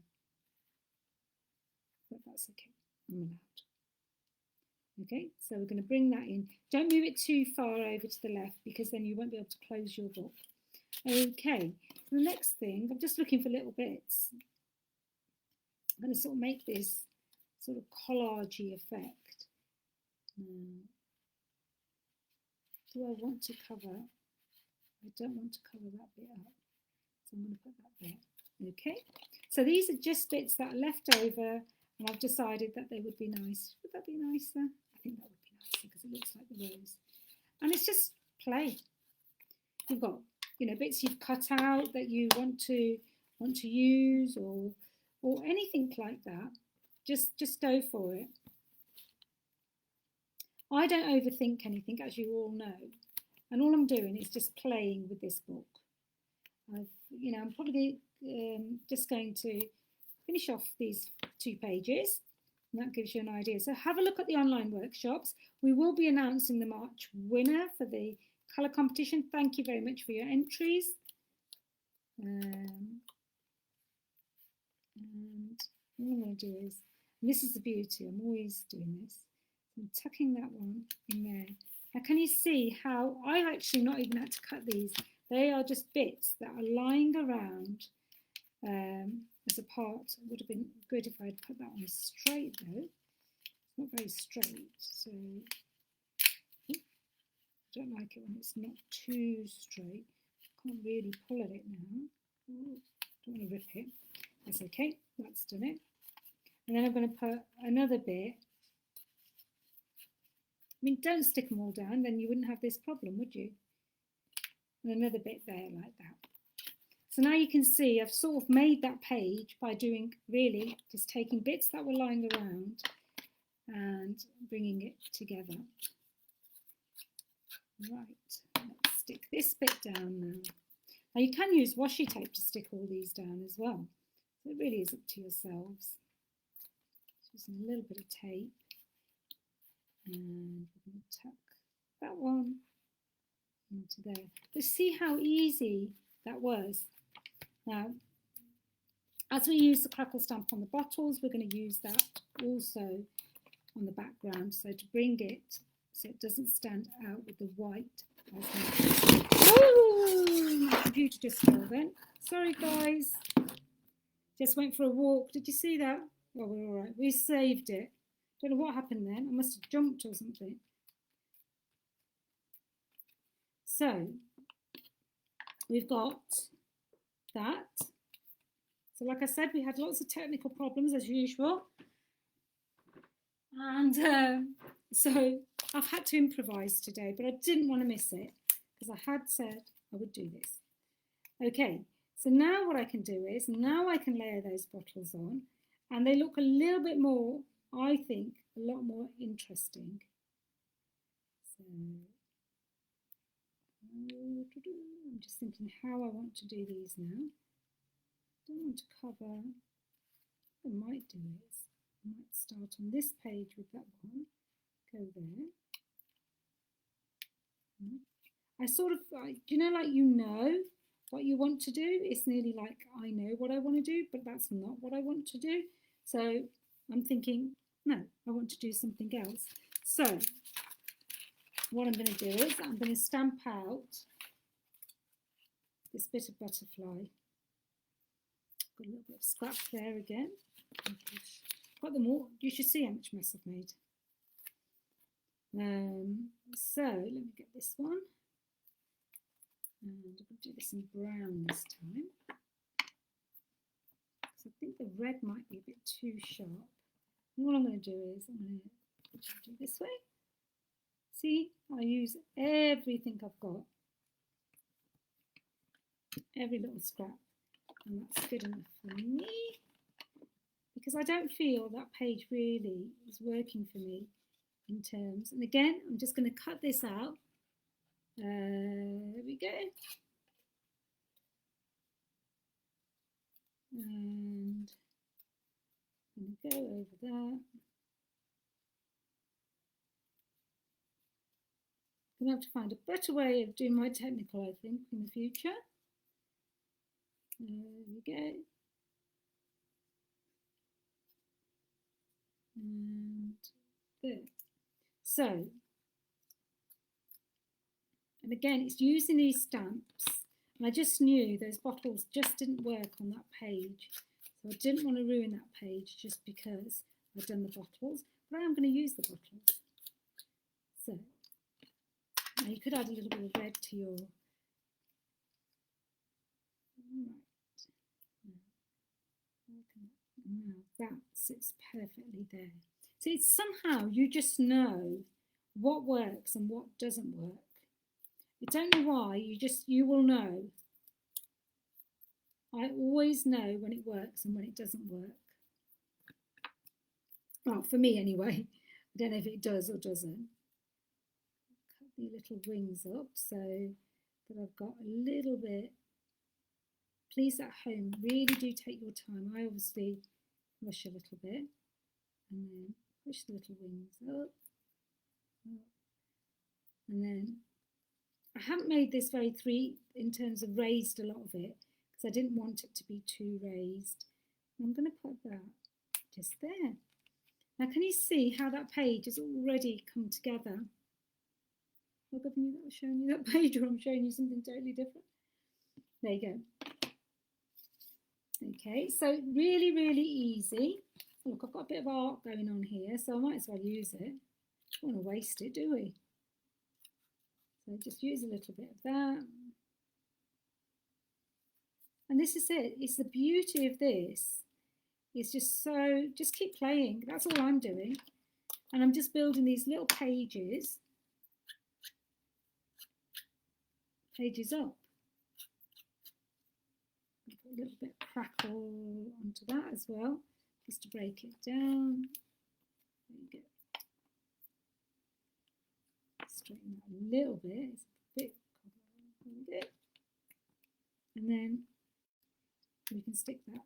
But that's okay. I'm allowed. Okay, so we're going to bring that in. Don't move it too far over to the left because then you won't be able to close your book. Okay, the next thing, I'm just looking for little bits. I'm going to sort of make this sort of collagey effect. Do I want to cover? I don't want to cover that bit up, so I'm going to put that there. Okay, so these are just bits that are left over, and I've decided that they would be nice. Would that be nicer? I think that would be nicer because it looks like the rose. And it's just play. You've got, you know, bits you've cut out that you want to use, or anything like that. Just go for it. I don't overthink anything, as you all know, and all I'm doing is just playing with this book. I'm probably just going to finish off these 2 pages, and that gives you an idea. So have a look at the online workshops. We will be announcing the March winner for the colour competition. Thank you very much for your entries. And what I'm going to do is, and this is the beauty, I'm always doing this, I'm tucking that one in there. Now can you see how I've actually not even had to cut these? They are just bits that are lying around as a part. It would have been good if I'd put that on straight though. It's not very straight, so I don't like it when it's not too straight. Can't really pull at it now. Don't want to rip it. That's okay, that's done it. And then I'm going to put another bit. I mean, don't stick them all down, then you wouldn't have this problem, would you? And another bit there like that. So now you can see I've sort of made that page by doing, really, just taking bits that were lying around and bringing it together. Right, let's stick this bit down now. Now you can use washi tape to stick all these down as well. So it really is up to yourselves. Just a little bit of tape. And we're going to tuck that one into there. But see how easy that was. Now, as we use the crackle stamp on the bottles, we're going to use that also on the background. So to bring it so it doesn't stand out with the white. Oh, my computer just fell then. Sorry guys. Just went for a walk. Did you see that? Oh, we're all right. We saved it. Don't know what happened then. I must have jumped or something. So we've got that. So like I said, we had lots of technical problems as usual. And so I've had to improvise today, but I didn't want to miss it because I had said I would do this. Okay, so now what I can do is, now I can layer those bottles on and they look a little bit more, I think, a lot more interesting. So I'm just thinking how I want to do these now. I don't want to cover. What I might do is I might start on this page with that one, go there. I sort of, you know, like you know what you want to do. It's nearly like I know what I want to do, but that's not what I want to do. So I'm thinking, no, I want to do something else. So what I'm going to do is I'm going to stamp out this bit of butterfly. Got a little bit of scrap there again. Got them all. You should see how much mess I've made. So let me get this one. And I'm going to do this in brown this time. So I think the red might be a bit too sharp. And what I'm going to do is I'm going to do this way. See, I use everything I've got. Every little scrap. And that's good enough for me. Because I don't feel that page really is working for me in terms. And again, I'm just going to cut this out. There we go. And I'm going to go over that. I'm going to have to find a better way of doing my technical, I think, in the future. There we go. And there. So, and again, it's using these stamps. And I just knew those bottles just didn't work on that page. So I didn't want to ruin that page just because I've done the bottles. But I am going to use the bottles. So, now you could add a little bit of red to your... Now that sits perfectly there. So it's somehow you just know what works and what doesn't work. I don't know why, you will know. I always know when it works and when it doesn't work. Well, for me anyway. I don't know if it does or doesn't. Cut the little wings up so that I've got a little bit. Please at home, really do take your time. I obviously rush a little bit and then push the little wings up. And then I haven't made this very in terms of raised a lot of it because I didn't want it to be too raised. I'm going to put that just there. Now can you see how that page has already come together? Have I shown you that page or I'm showing you something totally different? There you go. Okay, so really, really easy. Look, I've got a bit of art going on here, so I might as well use it. Don't want to waste it, do we? So just use a little bit of that. And this is it. It's the beauty of this. It's just keep playing. That's all I'm doing. And I'm just building these little pages up. Put a little bit of crackle onto that as well, just to break it down. There you go. Straighten that a little bit. It's a bit. And then we can stick that.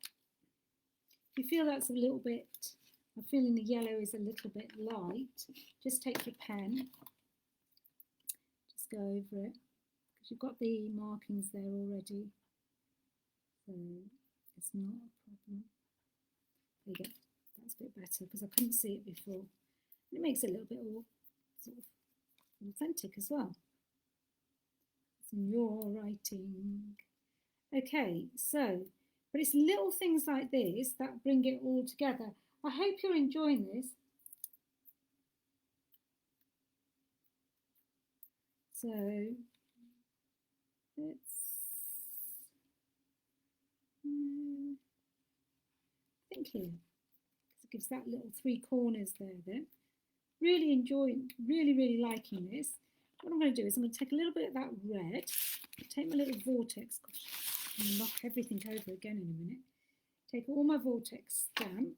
If you feel that's a little bit, I'm feeling the yellow is a little bit light, just take your pen, just go over it, because you've got the markings there already. So it's not a problem. There you go. That's a bit better because I couldn't see it before. And it makes it a little bit more sort of authentic as well. It's in your writing. Okay, so, but it's little things like this that bring it all together. I hope you're enjoying this. So let's think here. It gives that little three corners there then. Really enjoying, really liking this. What I'm going to do is I'm going to take a little bit of that red, take my little vortex, gosh, I'm going to knock everything over again in a minute. Take all my vortex stamp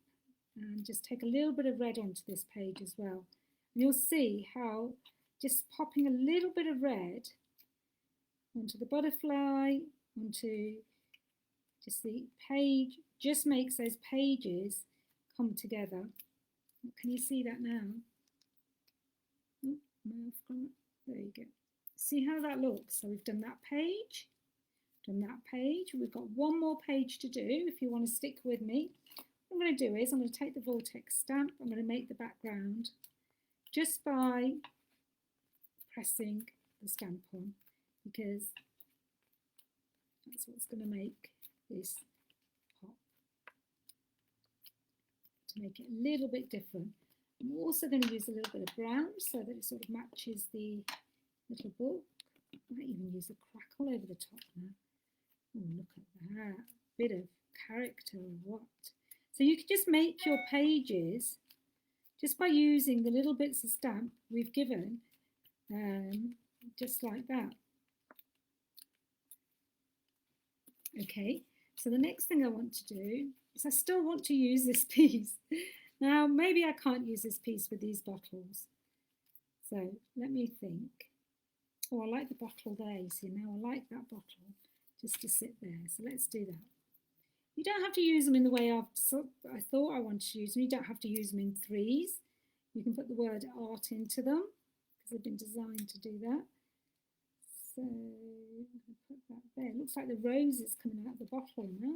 and just take a little bit of red onto this page as well. And you'll see how just popping a little bit of red onto the butterfly, onto just the page, just makes those pages come together. Can you see that now? There you go. See how that looks? So we've done that page, We've got one more page to do if you want to stick with me. What I'm going to do is I'm going to take the vortex stamp, I'm going to make the background just by pressing the stamp on, because that's what's going to make this pop, to make it a little bit different. I'm also going to use a little bit of brown so that it sort of matches the little book. I might even use a crackle over the top now. Oh, look at that. Bit of character or what. So you can just make your pages just by using the little bits of stamp we've given, just like that. Okay, so the next thing I want to do is I still want to use this piece. Now, maybe I can't use this piece with these bottles. So let me think. Oh, I like the bottle there, you see, now I like that bottle just to sit there. So let's do that. You don't have to use them in the way I thought I wanted to use them. You don't have to use them in threes. You can put the word art into them because they've been designed to do that. So I'm going to put that there. It looks like the rose is coming out of the bottle now.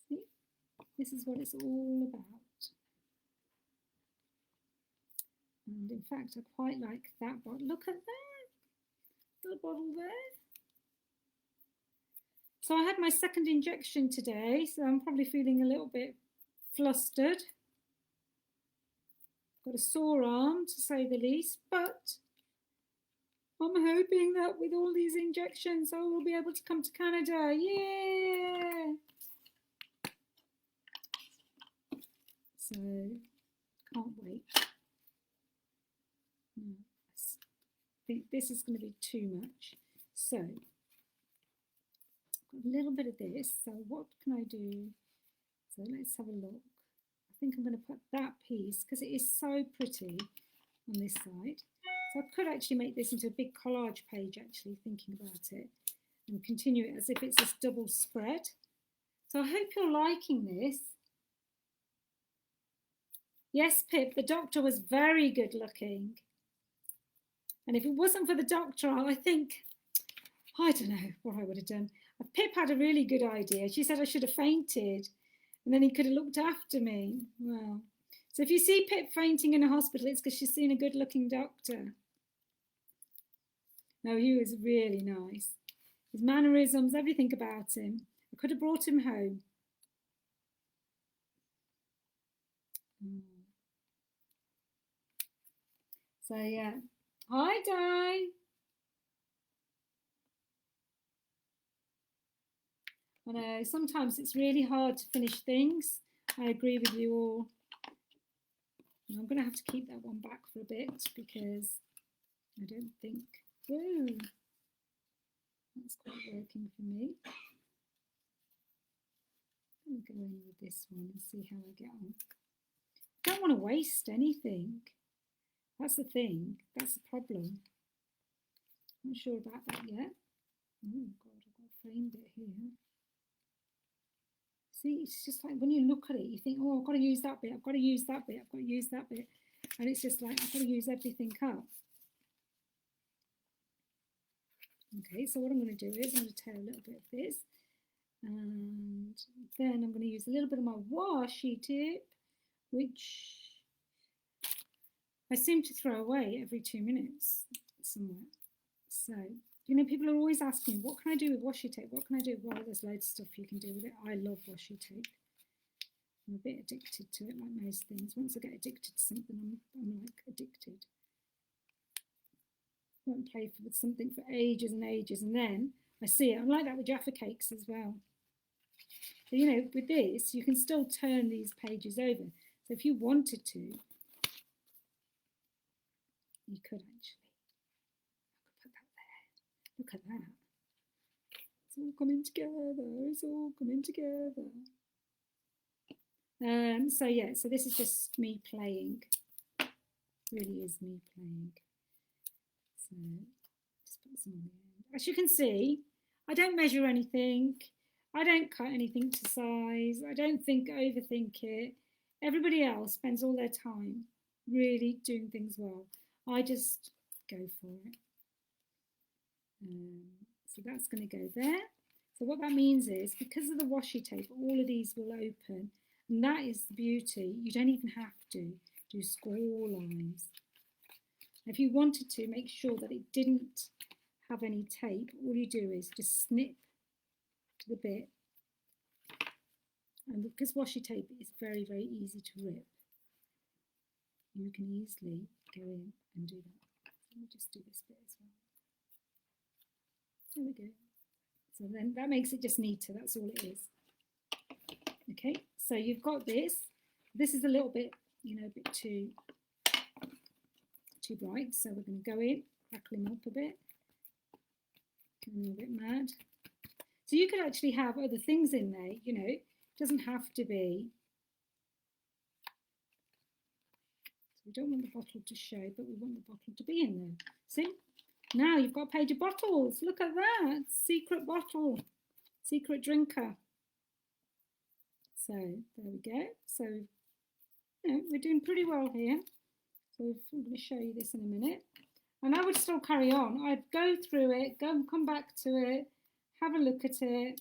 See? This is what it's all about. And in fact, I quite like that bottle. Look at that, the bottle there. So I had my second injection today, so I'm probably feeling a little bit flustered. Got a sore arm, to say the least, but I'm hoping that with all these injections, I will be able to come to Canada. Yeah! So, can't wait. No, I think this is going to be too much. So, got a little bit of this. So what can I do? So let's have a look. I think I'm going to put that piece, because it is so pretty on this side. So I could actually make this into a big collage page, actually, thinking about it, and continue it as if it's this double spread. So I hope you're liking this. Yes, Pip, the doctor was very good looking. And if it wasn't for the doctor, I don't know what I would have done. Pip had a really good idea. She said I should have fainted, and then he could have looked after me. Well, so if you see Pip fainting in a hospital, it's because she's seen a good-looking doctor. No, he was really nice. His mannerisms, everything about him. I could have brought him home. So, yeah. Hi, Di. I know, sometimes it's really hard to finish things. I agree with you all. And I'm going to have to keep that one back for a bit because I don't think, whoa, that's quite working for me. I'm going to go in with this one and see how I get on. I don't want to waste anything. That's the thing. That's the problem. I'm not sure about that yet. Oh, God, I've got a frame bit here. See, it's just like when you look at it, you think, oh, I've got to use that bit, I've got to use that bit, I've got to use that bit. And it's just like, I've got to use everything up. Okay, so what I'm going to do is I'm going to tear a little bit of this. And then I'm going to use a little bit of my washi tape, which I seem to throw away every 2 minutes somewhere. So, you know, people are always asking, what can I do with washi tape? What can I do? Well, there's loads of stuff you can do with it. I love washi tape. I'm a bit addicted to it, like most things. Once I get addicted to something, I'm like addicted. I won't play with something for ages and ages, and then I see it. I'm like that with Jaffa cakes as well. So, you know, with this, you can still turn these pages over. So if you wanted to, you could actually. I could put that there. Look at that. It's all coming together. It's all coming together. So yeah, so this is just me playing. It really is me playing. So just put some on the end. As you can see, I don't measure anything. I don't cut anything to size. I don't overthink it. Everybody else spends all their time really doing things well. I just go for it. So that's going to go there. So what that means is, because of the washi tape, all of these will open. And that is the beauty. You don't even have to do score lines. If you wanted to, make sure that it didn't have any tape. All you do is just snip to the bit. And because washi tape is very, very easy to rip, you can easily go in and do that. Let me just do this bit as well. There we go. So then that makes it just neater. That's all it is. Okay, so you've got this. This is a little bit, you know, a bit too bright. So we're going to go in, crackle him up a bit. Get him a bit mad. So you could actually have other things in there, you know. It doesn't have to be. So we don't want the bottle to show, but we want the bottle to be in there. See? Now you've got a page of bottles. Look at that. Secret bottle. Secret drinker. So there we go. So, you know, we're doing pretty well here. So I'm going to show you this in a minute. And I would still carry on. I'd go through it, go and come back to it, have a look at it,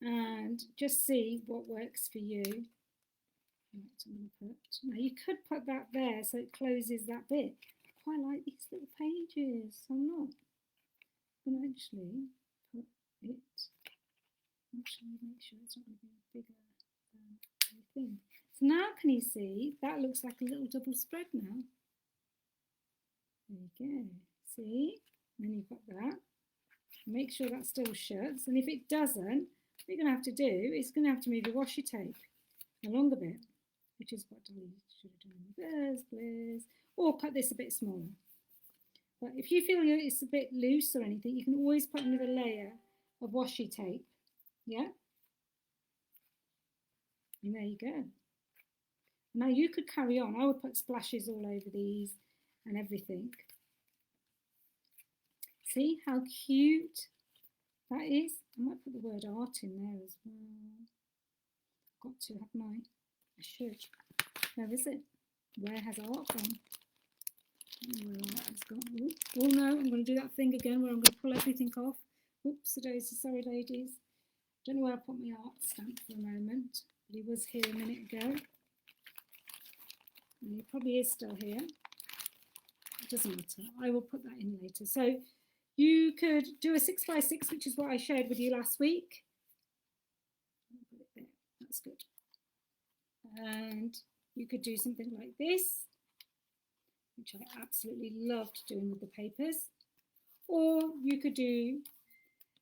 and just see what works for you. Right, I'm going to put, now you could put that there so it closes that bit. I quite like these little pages. I'm not going to actually put it, actually make sure it's not going to be bigger than the thing. So now can you see, that looks like a little double spread now. There you go, see? And then you've got that. Make sure that still shuts, and if it doesn't, what you're going to have to do is going to have to move your washi tape along a bit, which is what Dolly should have done. Blizz. Or cut this a bit smaller. But if you feel it's a bit loose or anything, you can always put another layer of washi tape. Yeah? And there you go. Now you could carry on. I would put splashes all over these and everything. See how cute that is? I might put the word art in there as well. Got to, haven't I? I should. Where is it? Where has art gone? I don't know where art has gone. Oh no, I'm going to do that thing again where I'm going to pull everything off. Oops, sorry ladies. Don't know where I put my art stamp for a moment, but he was here a minute ago. And he probably is still here. It doesn't matter. I will put that in later. So you could do a 6x6, which is what I shared with you last week. Put it there. That's good. And you could do something like this, which I absolutely loved doing with the papers. Or you could do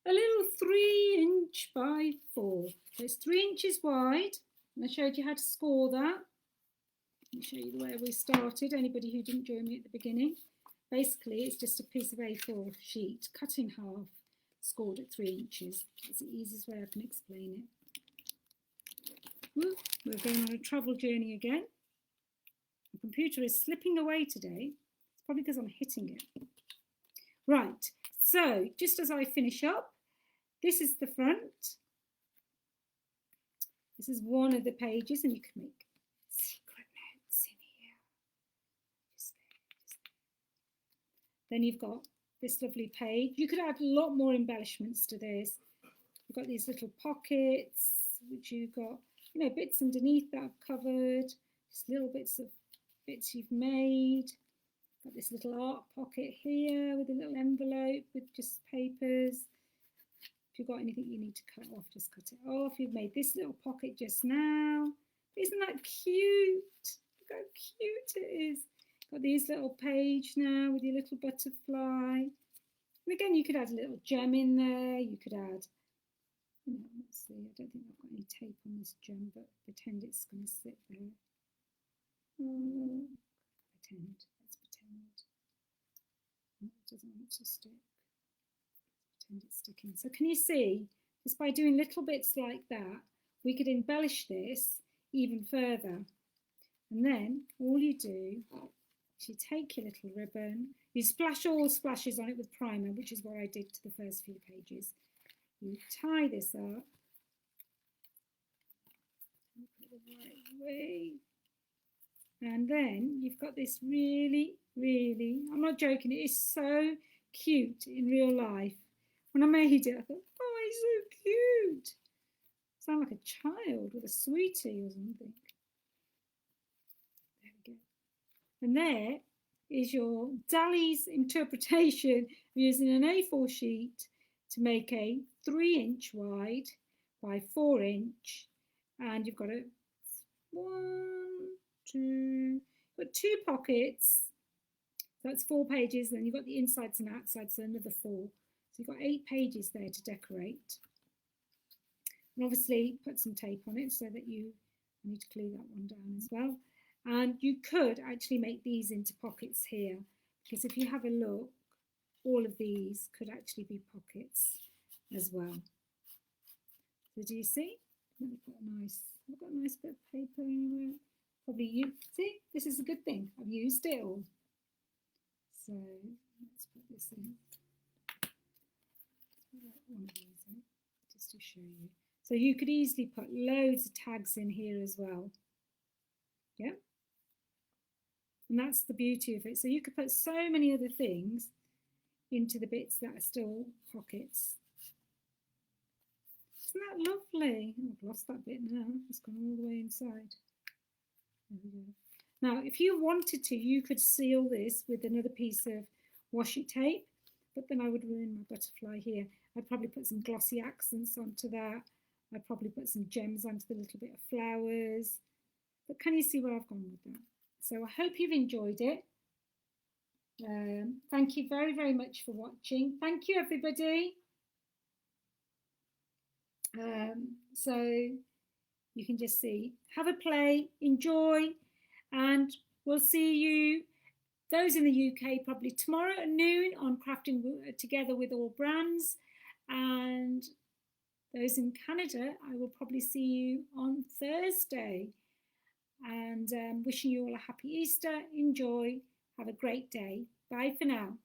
a little 3" by 4. So it's 3 inches wide. And I showed you how to score that. Let me show you where we started, anybody who didn't join me at the beginning. Basically, it's just a piece of A4 sheet, cut in half, scored at 3 inches. That's the easiest way I can explain it. We're going on a travel journey again. The computer is slipping away today. It's probably because I'm hitting it. Right, so just as I finish up, this is the front. This is one of the pages, and you can make secret notes in here. Just there. Then you've got this lovely page. You could add a lot more embellishments to this. You've got these little pockets, which you've got, you know, bits underneath that I've covered, just little bits of bits you've made. Got this little art pocket here with a little envelope with just papers. If you've got anything you need to cut off, just cut it off. You've made this little pocket just now. Isn't that cute? Look how cute it is. Got these little page now with your little butterfly. And again, you could add a little gem in there. You could add, let's see, I don't think I've got any tape on this gem, but pretend it's going to sit there. Pretend. Let's pretend. No, it doesn't want to stick. Pretend it's sticking. So can you see, just by doing little bits like that, we could embellish this even further. And then all you do is you take your little ribbon, you splash all splashes on it with primer, which is what I did to the first few pages. You tie this up. Put it the right way. And then you've got this really, really, I'm not joking, it is so cute in real life. When I made it, I thought, oh, it's so cute. Sound like a child with a sweetie or something. There we go. And there is your Dali's interpretation of using an A4 sheet to make a 3" wide by 4". And you've got a 2 pockets. So that's 4 pages. Then you've got the insides and outsides, so another 4. So you've got 8 pages there to decorate. And obviously put some tape on it so that you need to glue that one down as well. And you could actually make these into pockets here, because if you have a look, all of these could actually be pockets as well. So do you see? Let me put I've got a nice bit of paper anywhere. Probably you see, this is a good thing. I've used it all. So let's put this in. Let's put one of these in just to show you. So you could easily put loads of tags in here as well. Yeah. And that's the beauty of it. So you could put so many other things into the bits that are still pockets. Isn't that lovely? Oh, I've lost that bit now. It's gone all the way inside. There we go. Now, if you wanted to, you could seal this with another piece of washi tape, but then I would ruin my butterfly here. I'd probably put some glossy accents onto that. I'd probably put some gems onto the little bit of flowers. But can you see where I've gone with that? So I hope you've enjoyed it. Thank you very, very much for watching. Thank you, everybody. So you can just see, have a play, enjoy, and we'll see you, those in the UK, probably tomorrow at noon on Crafting Together with All Brands, and those in Canada, I will probably see you on Thursday. And wishing you all a happy Easter. Enjoy. Have a great day. Bye for now.